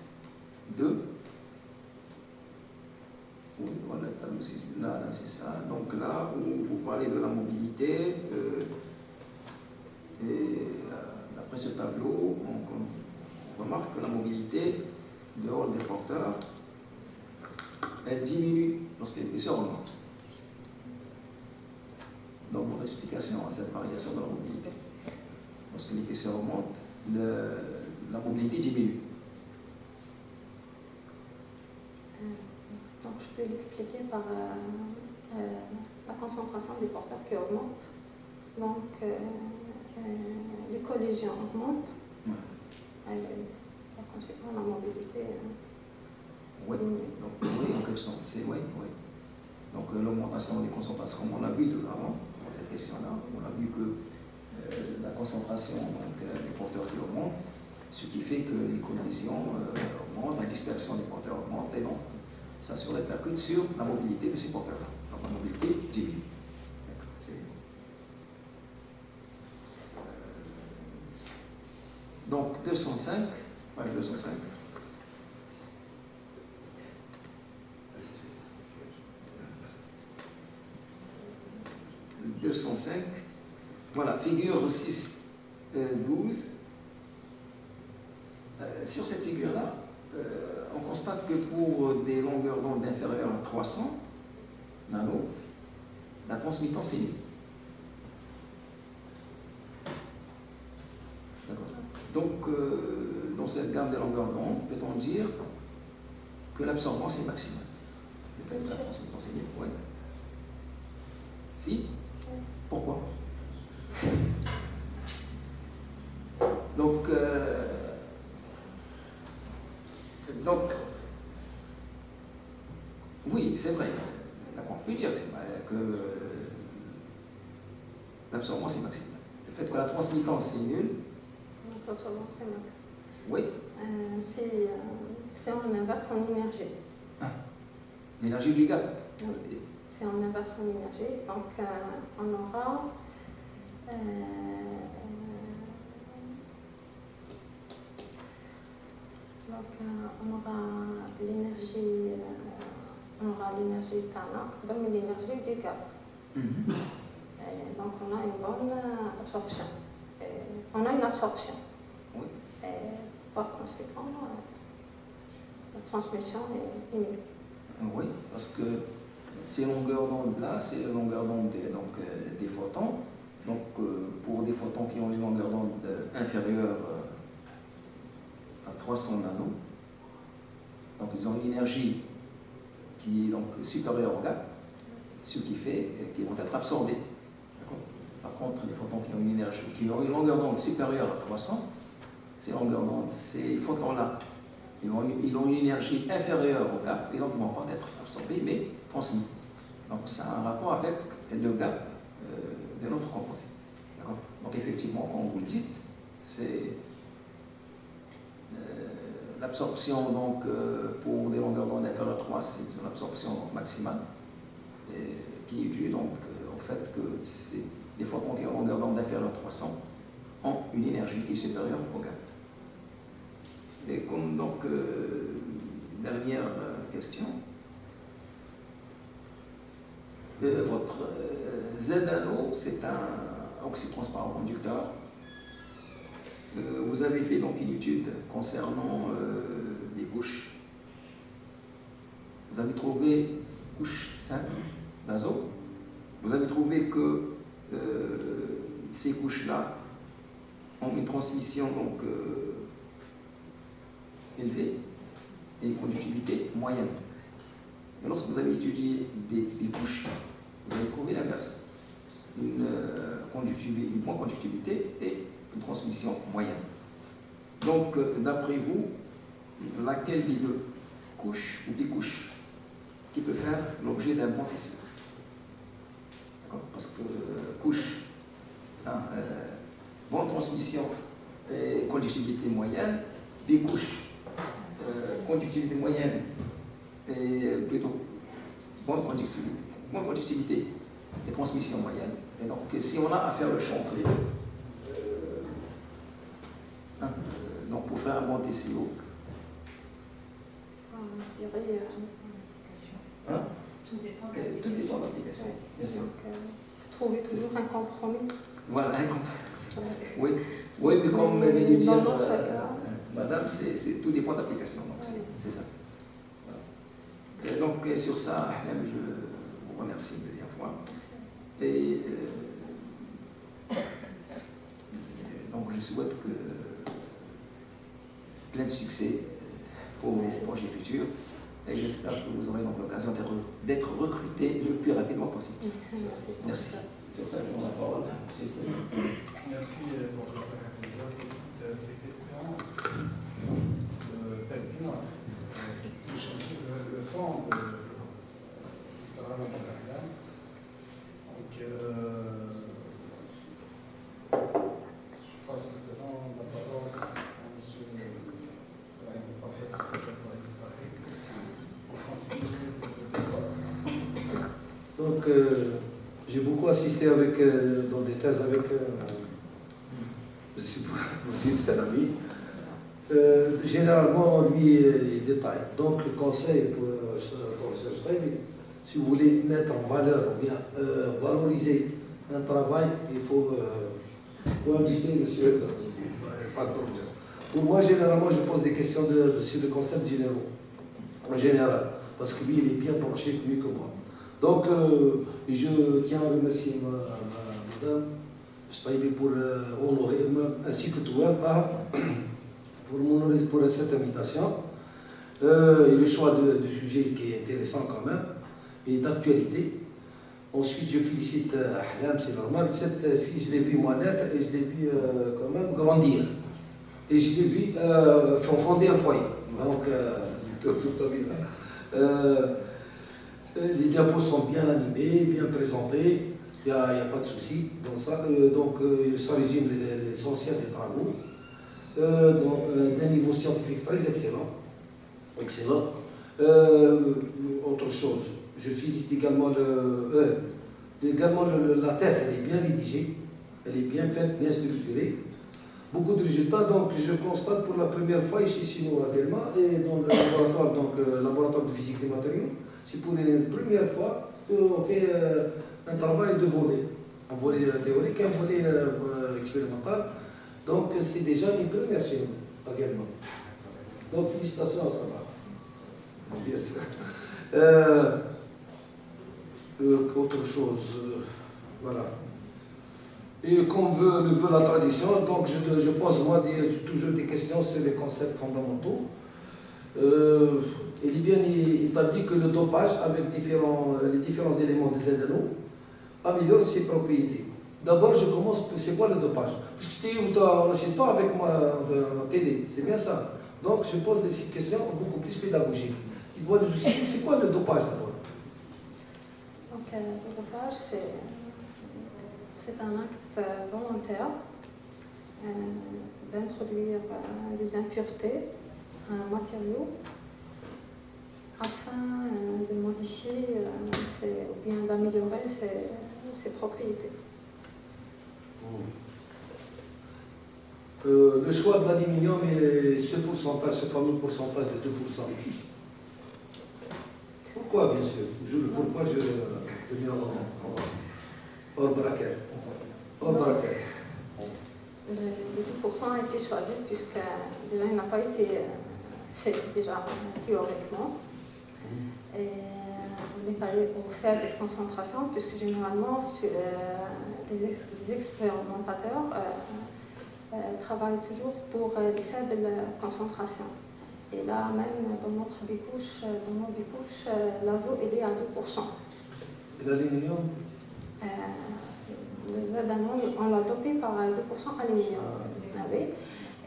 2. Oui, voilà le tableau 6, là c'est ça. Donc là où vous parlez de la mobilité, et d'après ce tableau, on remarque que la mobilité dehors des porteurs, elle diminue lorsque l'épaisseur augmente. Donc votre explication à cette variation de la mobilité, lorsque l'épaisseur augmente, la mobilité diminue. Donc je peux l'expliquer par la concentration des porteurs qui augmente. Donc les collisions augmentent. Ouais. Par conséquent, la mobilité oui. Donc, oui, en quelque sorte, c'est oui. Donc l'augmentation des concentrations, comme on a vu tout avant, dans cette question-là, on a vu que la concentration des porteurs qui augmente, ce qui fait que les collisions augmentent, la dispersion des porteurs augmente, et donc ça se répercute sur la mobilité de ces porteurs-là. Donc la mobilité diminue. Donc 205, page 205. « 205, voilà, figure 6, 12. Sur cette figure-là, on constate que pour des longueurs d'onde inférieures à 300 nano, la transmittance est nulle. Donc, dans cette gamme de longueurs d'onde, peut-on dire que l'absorbance est maximale? Peut-être la transmittance est nulle, oui. Si? Pourquoi? Donc, oui, c'est vrai. On peut dire que l'absorbance est maximale. Le fait que la transmittance est nulle. L'absorbance est maximale. Oui. C'est en inverse en énergie. Ah, l'énergie du gap. Oui. C'est en inverse en énergie. Donc, on aura l'énergie Tana, donc l'énergie du gap. Donc on a une bonne absorption. On a une absorption. Oui. Par conséquent, la transmission est nulle. Oui, parce que ces longueurs d'onde-là, c'est la longueur d'onde des photons. Donc pour des photons qui ont une longueur d'onde inférieure à 300 nanos, donc ils ont une énergie qui est donc supérieure au gap, ce qui fait qu'ils vont être absorbés. Par contre, les photons qui ont une énergie, qui ont une longueur d'onde supérieure à 300, ces longueurs d'onde, ces photons-là, ils ont une énergie inférieure au gap, et donc ils ne vont pas être absorbés, mais transmis. Donc ça a un rapport avec le gap de notre composé. Donc effectivement, comme vous le dites, c'est l'absorption pour des longueurs d'onde inférieures à 3, c'est une absorption maximale, qui est due donc au fait que les photons qui ont une longueur d'onde inférieure à 300 ont une énergie qui est supérieure au gap. Et comme donc, dernière question, votre Z-anneau, c'est un oxytransparent conducteur. Vous avez fait donc une étude concernant les couches. Vous avez trouvé couche simple d'azote. Vous avez trouvé que ces couches-là ont une transmission donc élevée et une conductivité moyenne. Et lorsque vous avez étudié des couches, vous avez trouvé l'inverse. Une bonne conductivité et une transmission moyenne. Donc, d'après vous, laquelle des deux couches ou des couches qui peut faire l'objet d'un bon essai? Parce que couche, bonne transmission et conductivité moyenne, des couches, conductivité moyenne et plutôt bonne conductivité et transmission moyenne. Et donc, si on a à faire le choix entre les deux, donc pour faire un bon TCO, je dirais. Tout dépend de tout dépend de l'application. Bien sûr. Trouver toujours un compromis. Voilà, un compromis. Oui, oui, mais comme vient de dire madame, tout dépend de l'application. Donc c'est ça. Voilà. Et donc sur ça, je vous remercie une deuxième fois. Et donc je souhaite plein de succès pour vos projets futurs. Et j'espère que vous aurez donc l'occasion d'être recruté le plus rapidement possible. Merci. Sur ça, je vous donne la parole. Merci, professeur Khadija. Ces questions pertinentes qui touchent le fond du travail international. Donc, je passe maintenant la parole à M. Donc, j'ai beaucoup assisté avec, dans des thèses avec Moussid, c'est un ami. Généralement, lui, il détaille. Donc, le conseil pour le professeur Schreiber, si vous voulez mettre en valeur ou bien valoriser un travail, il faut inviter monsieur. Pas de problème. Pour moi, généralement, je pose des questions sur le concept généraux, en général, parce que lui, il est bien penché mieux que moi. Donc, je tiens à remercier madame Schreiber pour honorer, ainsi que toi, pour m'honorer pour cette invitation. Et le choix de sujet qui est intéressant quand même, et d'actualité. Ensuite, je félicite Ahlam, c'est normal. Cette fille, je l'ai vue moi naître et je l'ai vue quand même grandir. Et je l'ai vue fonder un foyer. Donc, tout va bien. Les diapos sont bien animés, bien présentés. Il n'y a pas de souci dans ça. Donc, ça résume l'essentiel des travaux. D'un niveau scientifique très excellent. Excellent. Autre chose, je félicite également la thèse, elle est bien rédigée, elle est bien faite, bien structurée. Beaucoup de résultats, donc je constate pour la première fois ici chez nous également, et dans le laboratoire, laboratoire de physique des matériaux, c'est pour la première fois qu'on fait un travail de volet, un volet théorique et un volet expérimental. Donc c'est déjà une première chez nous également. Donc félicitations à ça. Bien sûr. Autre chose, voilà. Et comme le veut la tradition, donc je pose moi toujours des questions sur les concepts fondamentaux. Il est bien établi que le dopage avec les différents éléments des ZNO améliore ses propriétés. D'abord, je commence, c'est quoi le dopage? Parce que tu es en assistant avec moi en télé, c'est bien ça. Donc je pose des petites questions beaucoup plus pédagogiques. C'est quoi le dopage d'abord? Donc, le dopage, c'est un acte volontaire d'introduire des impuretés à un matériau afin de modifier ou bien d'améliorer ses propriétés. Le choix de l'aluminium et ce pourcentage, ce fameux pourcentage de 2%. Pourquoi, bien sûr? Pourquoi je le mets hors braquet? Hors braquet. Le 2% a été choisi puisque déjà il n'a pas été fait déjà théoriquement. Et on est allé aux faibles concentrations puisque généralement les expérimentateurs travaillent toujours pour les faibles concentrations. Et là même dans notre bicouche, l'azote il est à 2%. Et l'aluminium? Le ZNO, on l'a dopé par 2% aluminium. Ah oui.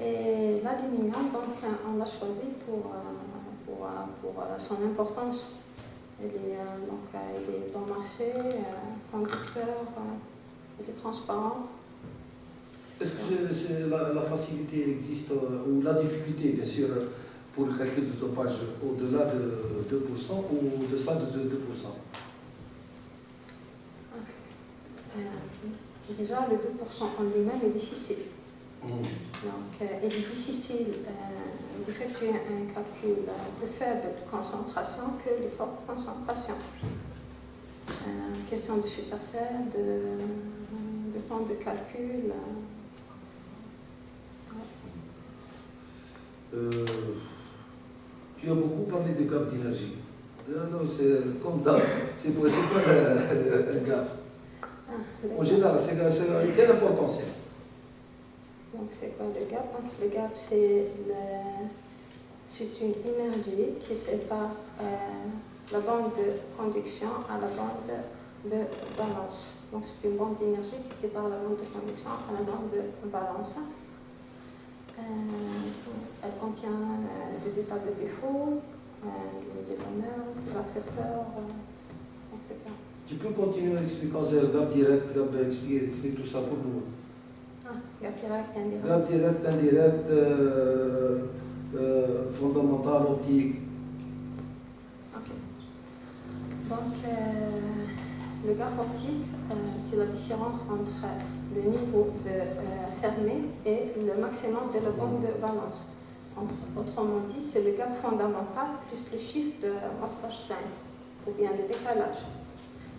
Et l'aluminium, donc, on l'a choisi pour son importance. Il est bon marché, conducteur, il est transparent. Est-ce que la facilité existe, ou la difficulté, bien sûr, pour le calcul de dopage au-delà de 2% ou au-deçà de 2%? Déjà, le 2% en lui-même est difficile. Donc, il est difficile d'effectuer un calcul de faible concentration que les fortes concentrations. Question de supercell, de temps de calcul. Tu as beaucoup parlé de gap d'énergie. Non, c'est comme ça. C'est pas un gap. En général, quelle importance c'est? Donc, c'est quoi le gap? Donc, le gap, c'est une énergie qui sépare la bande de conduction à la bande de valence. Donc, c'est une bande d'énergie qui sépare la bande de conduction à la bande de valence. Elle contient des états de défaut, des donneurs, des accepteurs, etc. Tu peux continuer à expliquer c'est gap direct, expliquer tout ça pour nous. Gap direct, indirect. Gap direct, indirect, fondamental, optique. Ok. Donc, le gap optique, c'est la différence entre le niveau fermé et le maximum de la bande de valence. Autrement dit, c'est le gap fondamental plus le chiffre de Mossbach-Stein, ou bien le décalage.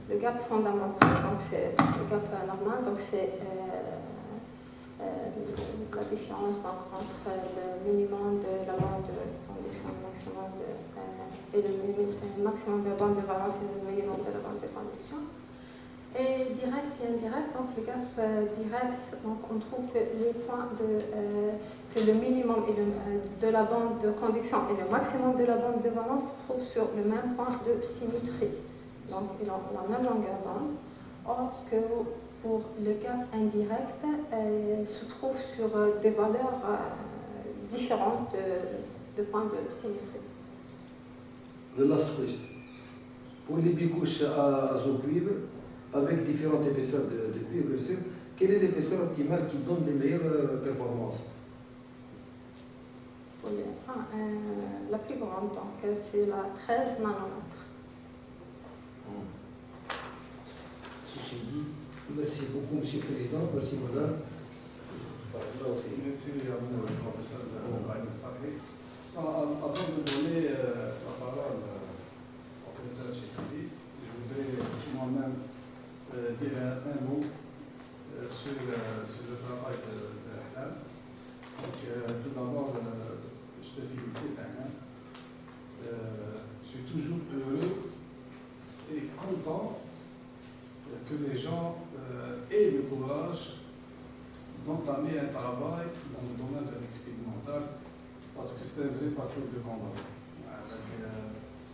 Le gap fondamental, donc c'est le gap normal, donc c'est la différence donc, entre le minimum de la bande de conduction et le maximum de la bande de valence et le minimum de la bande de conduction. Et direct et indirect, donc le gap direct, donc on trouve que les points que le minimum de la bande de conduction et le maximum de la bande de valence se trouvent sur le même point de symétrie. Donc ils ont la même longueur d'onde. Or que pour le gap indirect, se trouve sur des valeurs différentes de points de symétrie. The last question. Pour les bicouches à azo-cuivre, avec différentes épaisseurs de cuivre, bien sûr, quelle est l'épaisseur optimale qui donne les meilleures performances? La plus grande, donc c'est la 13 nanomètres. Ceci dit, merci beaucoup, Monsieur le Président, merci Madame. Merci à vous, professeur Ibrahim Fakri. Avant de donner la parole au professeur Chekali, je voudrais moi-même dire un mot sur le travail de Ahlam. Donc, tout d'abord, je te félicite, Ahlam. Je suis toujours heureux et content que les gens aient le courage d'entamer un travail dans le domaine de l'expérimental, parce que c'est un vrai parcours de combat.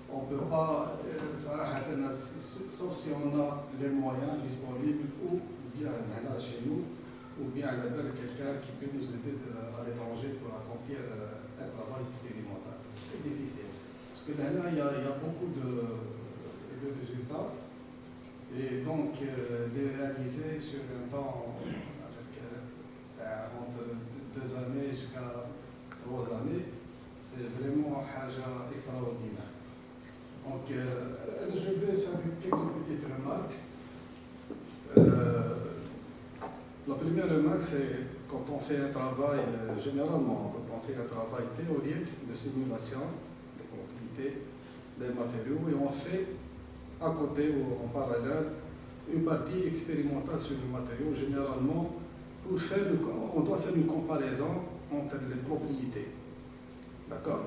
On ne peut pas, sauf si on a les moyens disponibles, ou bien chez nous, ou bien quelqu'un qui peut nous aider à l'étranger pour accomplir un travail expérimental. C'est difficile. Parce que là, il y a beaucoup de résultats. Et donc, les réaliser sur un temps entre 2 années jusqu'à 3 années, c'est vraiment un extraordinaire. Donc, je vais faire quelques petites remarques. La première remarque, c'est quand on fait un travail, généralement, quand on fait un travail théorique de simulation, de propriété des matériaux, et on fait à côté ou en parallèle une partie expérimentale sur les matériaux, généralement, on doit faire une comparaison entre les propriétés. D'accord?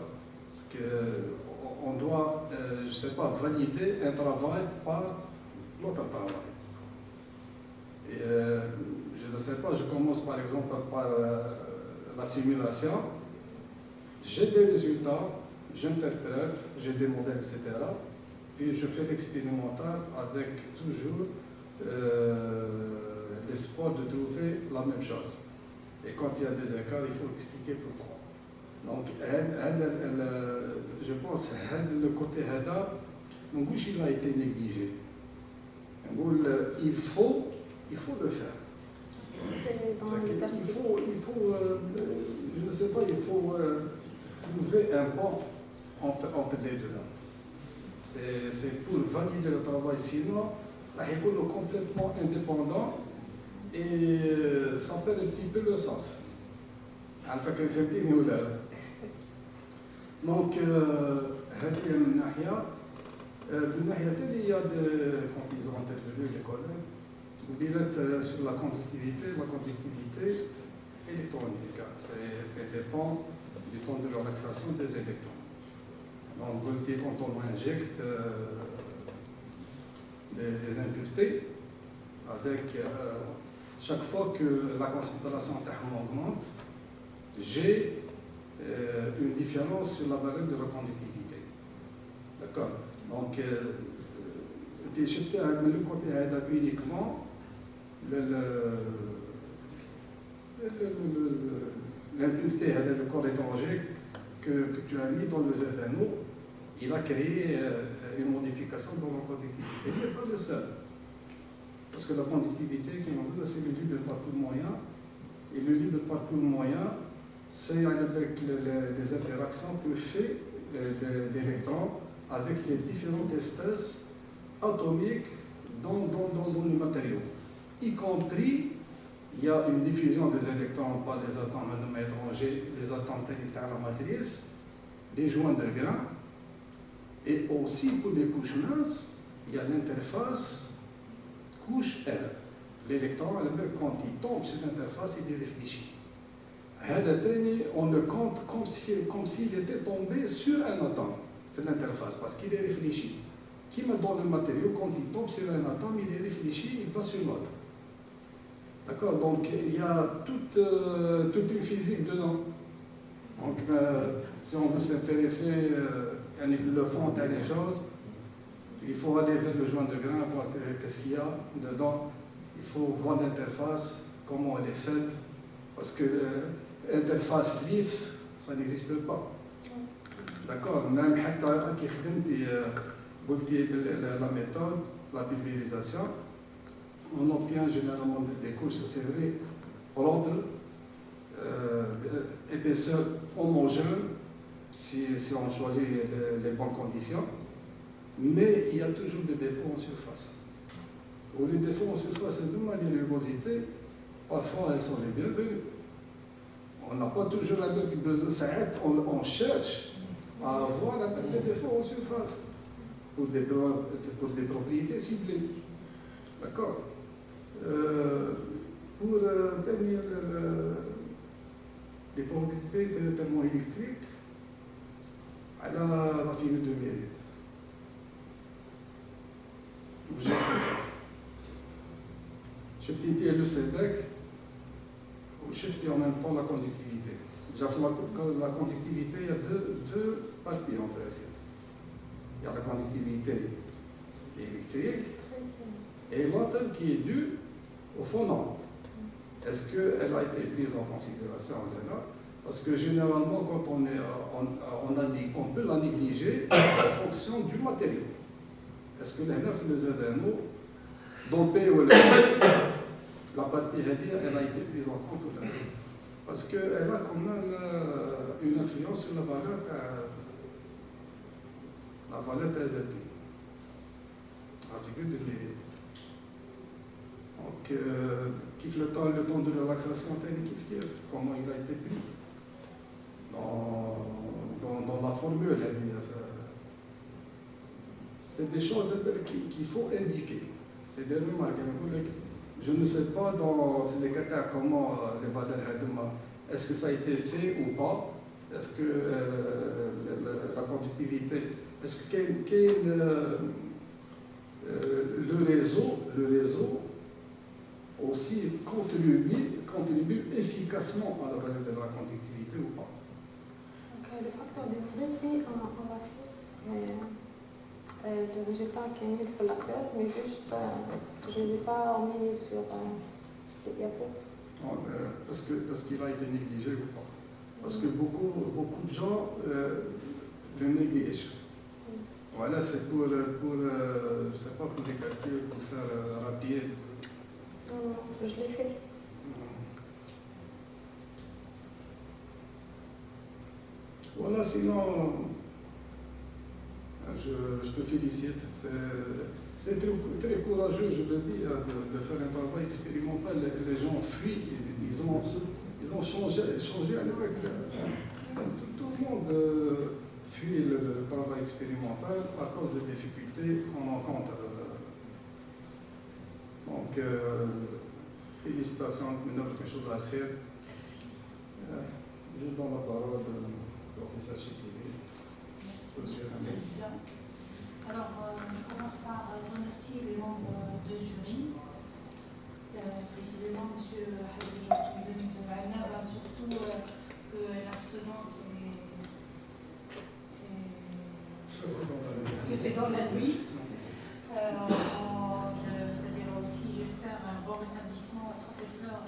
Parce qu'on doit, je ne sais pas, valider un travail par l'autre travail. Et je ne sais pas, je commence par exemple par la simulation. J'ai des résultats, j'interprète, j'ai des modèles, etc. Puis je fais l'expérimental avec toujours l'espoir de trouver la même chose. Et quand il y a des écarts, il faut expliquer pourquoi. Donc, je pense que le côté HADA, il a été négligé. Il faut le faire. Il faut je ne sais pas, il faut trouver un pont entre les deux. C'est pour valider le travail, sinon, là, il est complètement indépendant et ça perd un petit peu le sens. Donc, il y a quand ils ont intervenu les collègues, vous direz sur la conductivité électronique, elle dépend du temps de relaxation des électrons. Donc, quand on injecte des impuretés, avec chaque fois que la concentration augmente, j'ai une différence sur la valeur de la conductivité. D'accord? Donc, le côté uniquement l'impureté, le corps étranger que tu as mis dans le ZNO, il a créé une modification dans la conductivité. Il n'est pas le seul. Parce que la conductivité, c'est le libre parcours moyen. Et le libre parcours moyen, c'est avec les interactions que fait d'électrons avec les différentes espèces atomiques dans le matériau, y compris il y a une diffusion des électrons par les atomes étrangers, les atomes tertiaires à la matrice, les joints de grains, et aussi pour les couches minces, il y a l'interface couche R. L'électron, quand il tombe sur l'interface, il est réfléchi. On le compte comme s'il était tombé sur un atome, sur l'interface, parce qu'il est réfléchi. Qui me donne le matériau, quand il tombe sur un atome, il est réfléchi, il va sur l'autre. D'accord? Donc il y a toute une physique dedans. Donc si on veut s'intéresser à le fond des choses, il faut aller vers le joint de grain, voir qu'est-ce qu'il y a dedans. Il faut voir l'interface, comment elle est faite, parce que l'interface lisse, ça n'existe pas. D'accord? Même la méthode, la pulvérisation, on obtient généralement des couches, c'est vrai, propres, d'épaisseur homogène, si on choisit les bonnes conditions, mais il y a toujours des défauts en surface. Ou les défauts en surface, les rugosités, parfois elles sont les bienvenues. On n'a pas toujours la même besoin, on cherche à avoir les défauts en surface pour des propriétés ciblées. D'accord? Pour obtenir les propriétés thermoélectriques, elle a la figure de mérite. Shifter le SEDEC ou shifter en même temps la conductivité. Déjà, la conductivité, il y a deux parties en fait. Il y a la conductivité électrique et l'autre qui est due au phonome. Est-ce qu'elle a été prise en considération là? Parce que généralement, quand on peut la négliger en fonction du matériau. Est-ce que le ZNO, dopé ou la partie hélière, elle a été prise en compte ou là? Parce qu'elle a quand même une influence sur la valeur TZT, la figure de mérite. Donc, le temps de relaxation, comment il a été pris dans la formule. C'est des choses qu'il faut indiquer. C'est des remarques. Je ne sais pas dans les cas comment les valeurs, est-ce que ça a été fait ou pas? Est-ce que la conductivité, est-ce que le réseau aussi contribue efficacement à la valeur de la conductivité ou pas? Donc, le facteur de mérite, oui, on va faire le résultat qui est mis pour la classe, mais juste, je ne l'ai pas mis sur le diapo. Est-ce qu'il a été négligé ou pas? Parce que beaucoup de gens le négligent. Voilà, c'est pour je sais pas, pour des calculs, pour faire rapide. Non, je l'ai fait. Voilà, sinon, je te félicite. C'est très courageux, je le dis, de faire un travail expérimental. Les gens fuient, ils ont changé à l'époque. Tout le monde fuit le travail expérimental à cause des difficultés qu'on rencontre. Donc, félicitations, quelque chose à faire. Je donne la parole au professeur Chikili. Merci. Alors, je commence par remercier les membres de jury, précisément M. Hadri qui est venu de Valna, surtout que la soutenance se fait dans la nuit. C'est-à-dire aussi, j'espère, un bon rétablissement au professeur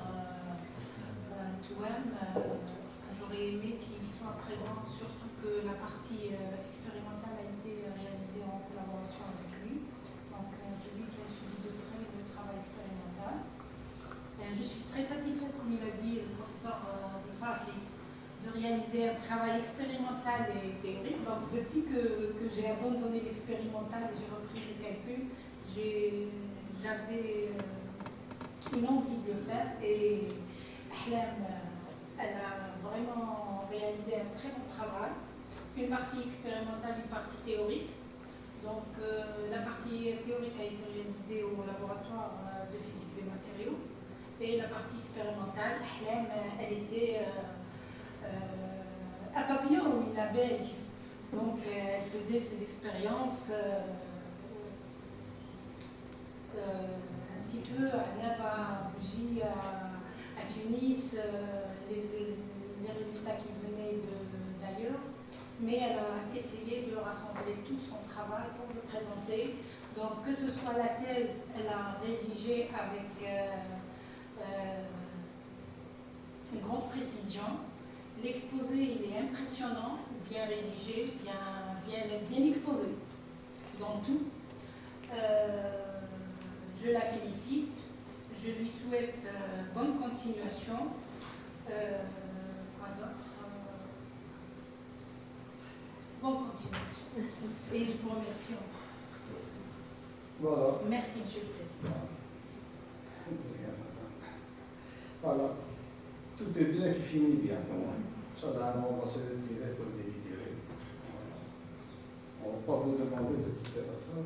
Touem. J'aurais aimé qu'il soit présent, surtout que la partie expérimentale a été réalisée en collaboration avec lui. Donc, c'est lui qui a suivi de près le travail expérimental. Je suis très satisfaite, comme il a dit le professeur Farhi, de réaliser un travail expérimental et théorique. Donc, depuis que j'ai abandonné l'expérimental et j'ai repris les calculs, j'ai Ahlem, elle a vraiment réalisé un très bon travail. Une partie expérimentale, une partie théorique. Donc la partie théorique a été réalisée au laboratoire de physique des matériaux. Et la partie expérimentale, Ahlem, elle était un papillon ou une abeille. Donc elle faisait ses expériences un petit peu à Naba, à Bougie, à Tunis, les résultats qui venaient d'ailleurs. Mais elle a essayé de rassembler tout son travail pour le présenter. Donc que ce soit la thèse, elle a rédigé avec une grande précision. L'exposé, il est impressionnant, bien rédigé, bien exposé dans tout. Je la félicite, je lui souhaite bonne continuation. Quoi d'autre? Bonne continuation. Et je vous remercie. Voilà. Merci, Monsieur le Président. Voilà. Tout est bien qui finit bien. Inch'Allah, on va se retirer pour délibérer. On ne va pas vous demander de quitter la salle.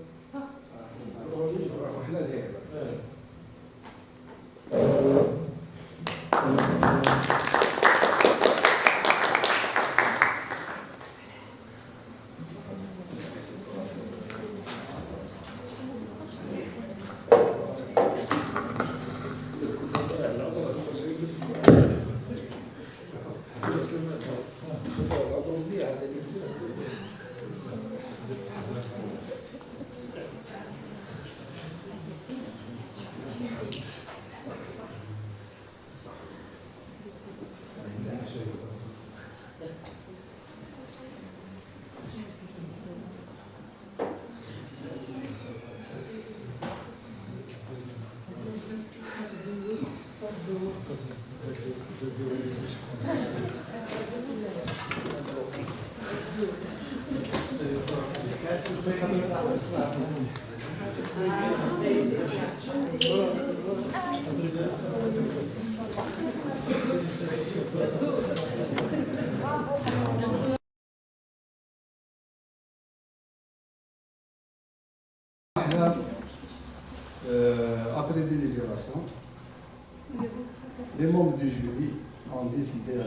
Après délibération, les membres du jury ont décidé à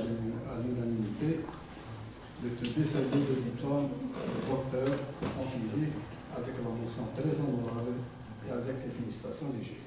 l'unanimité de te décerner le diplôme de docteur en physique avec la mention très honorable et avec les félicitations du jury.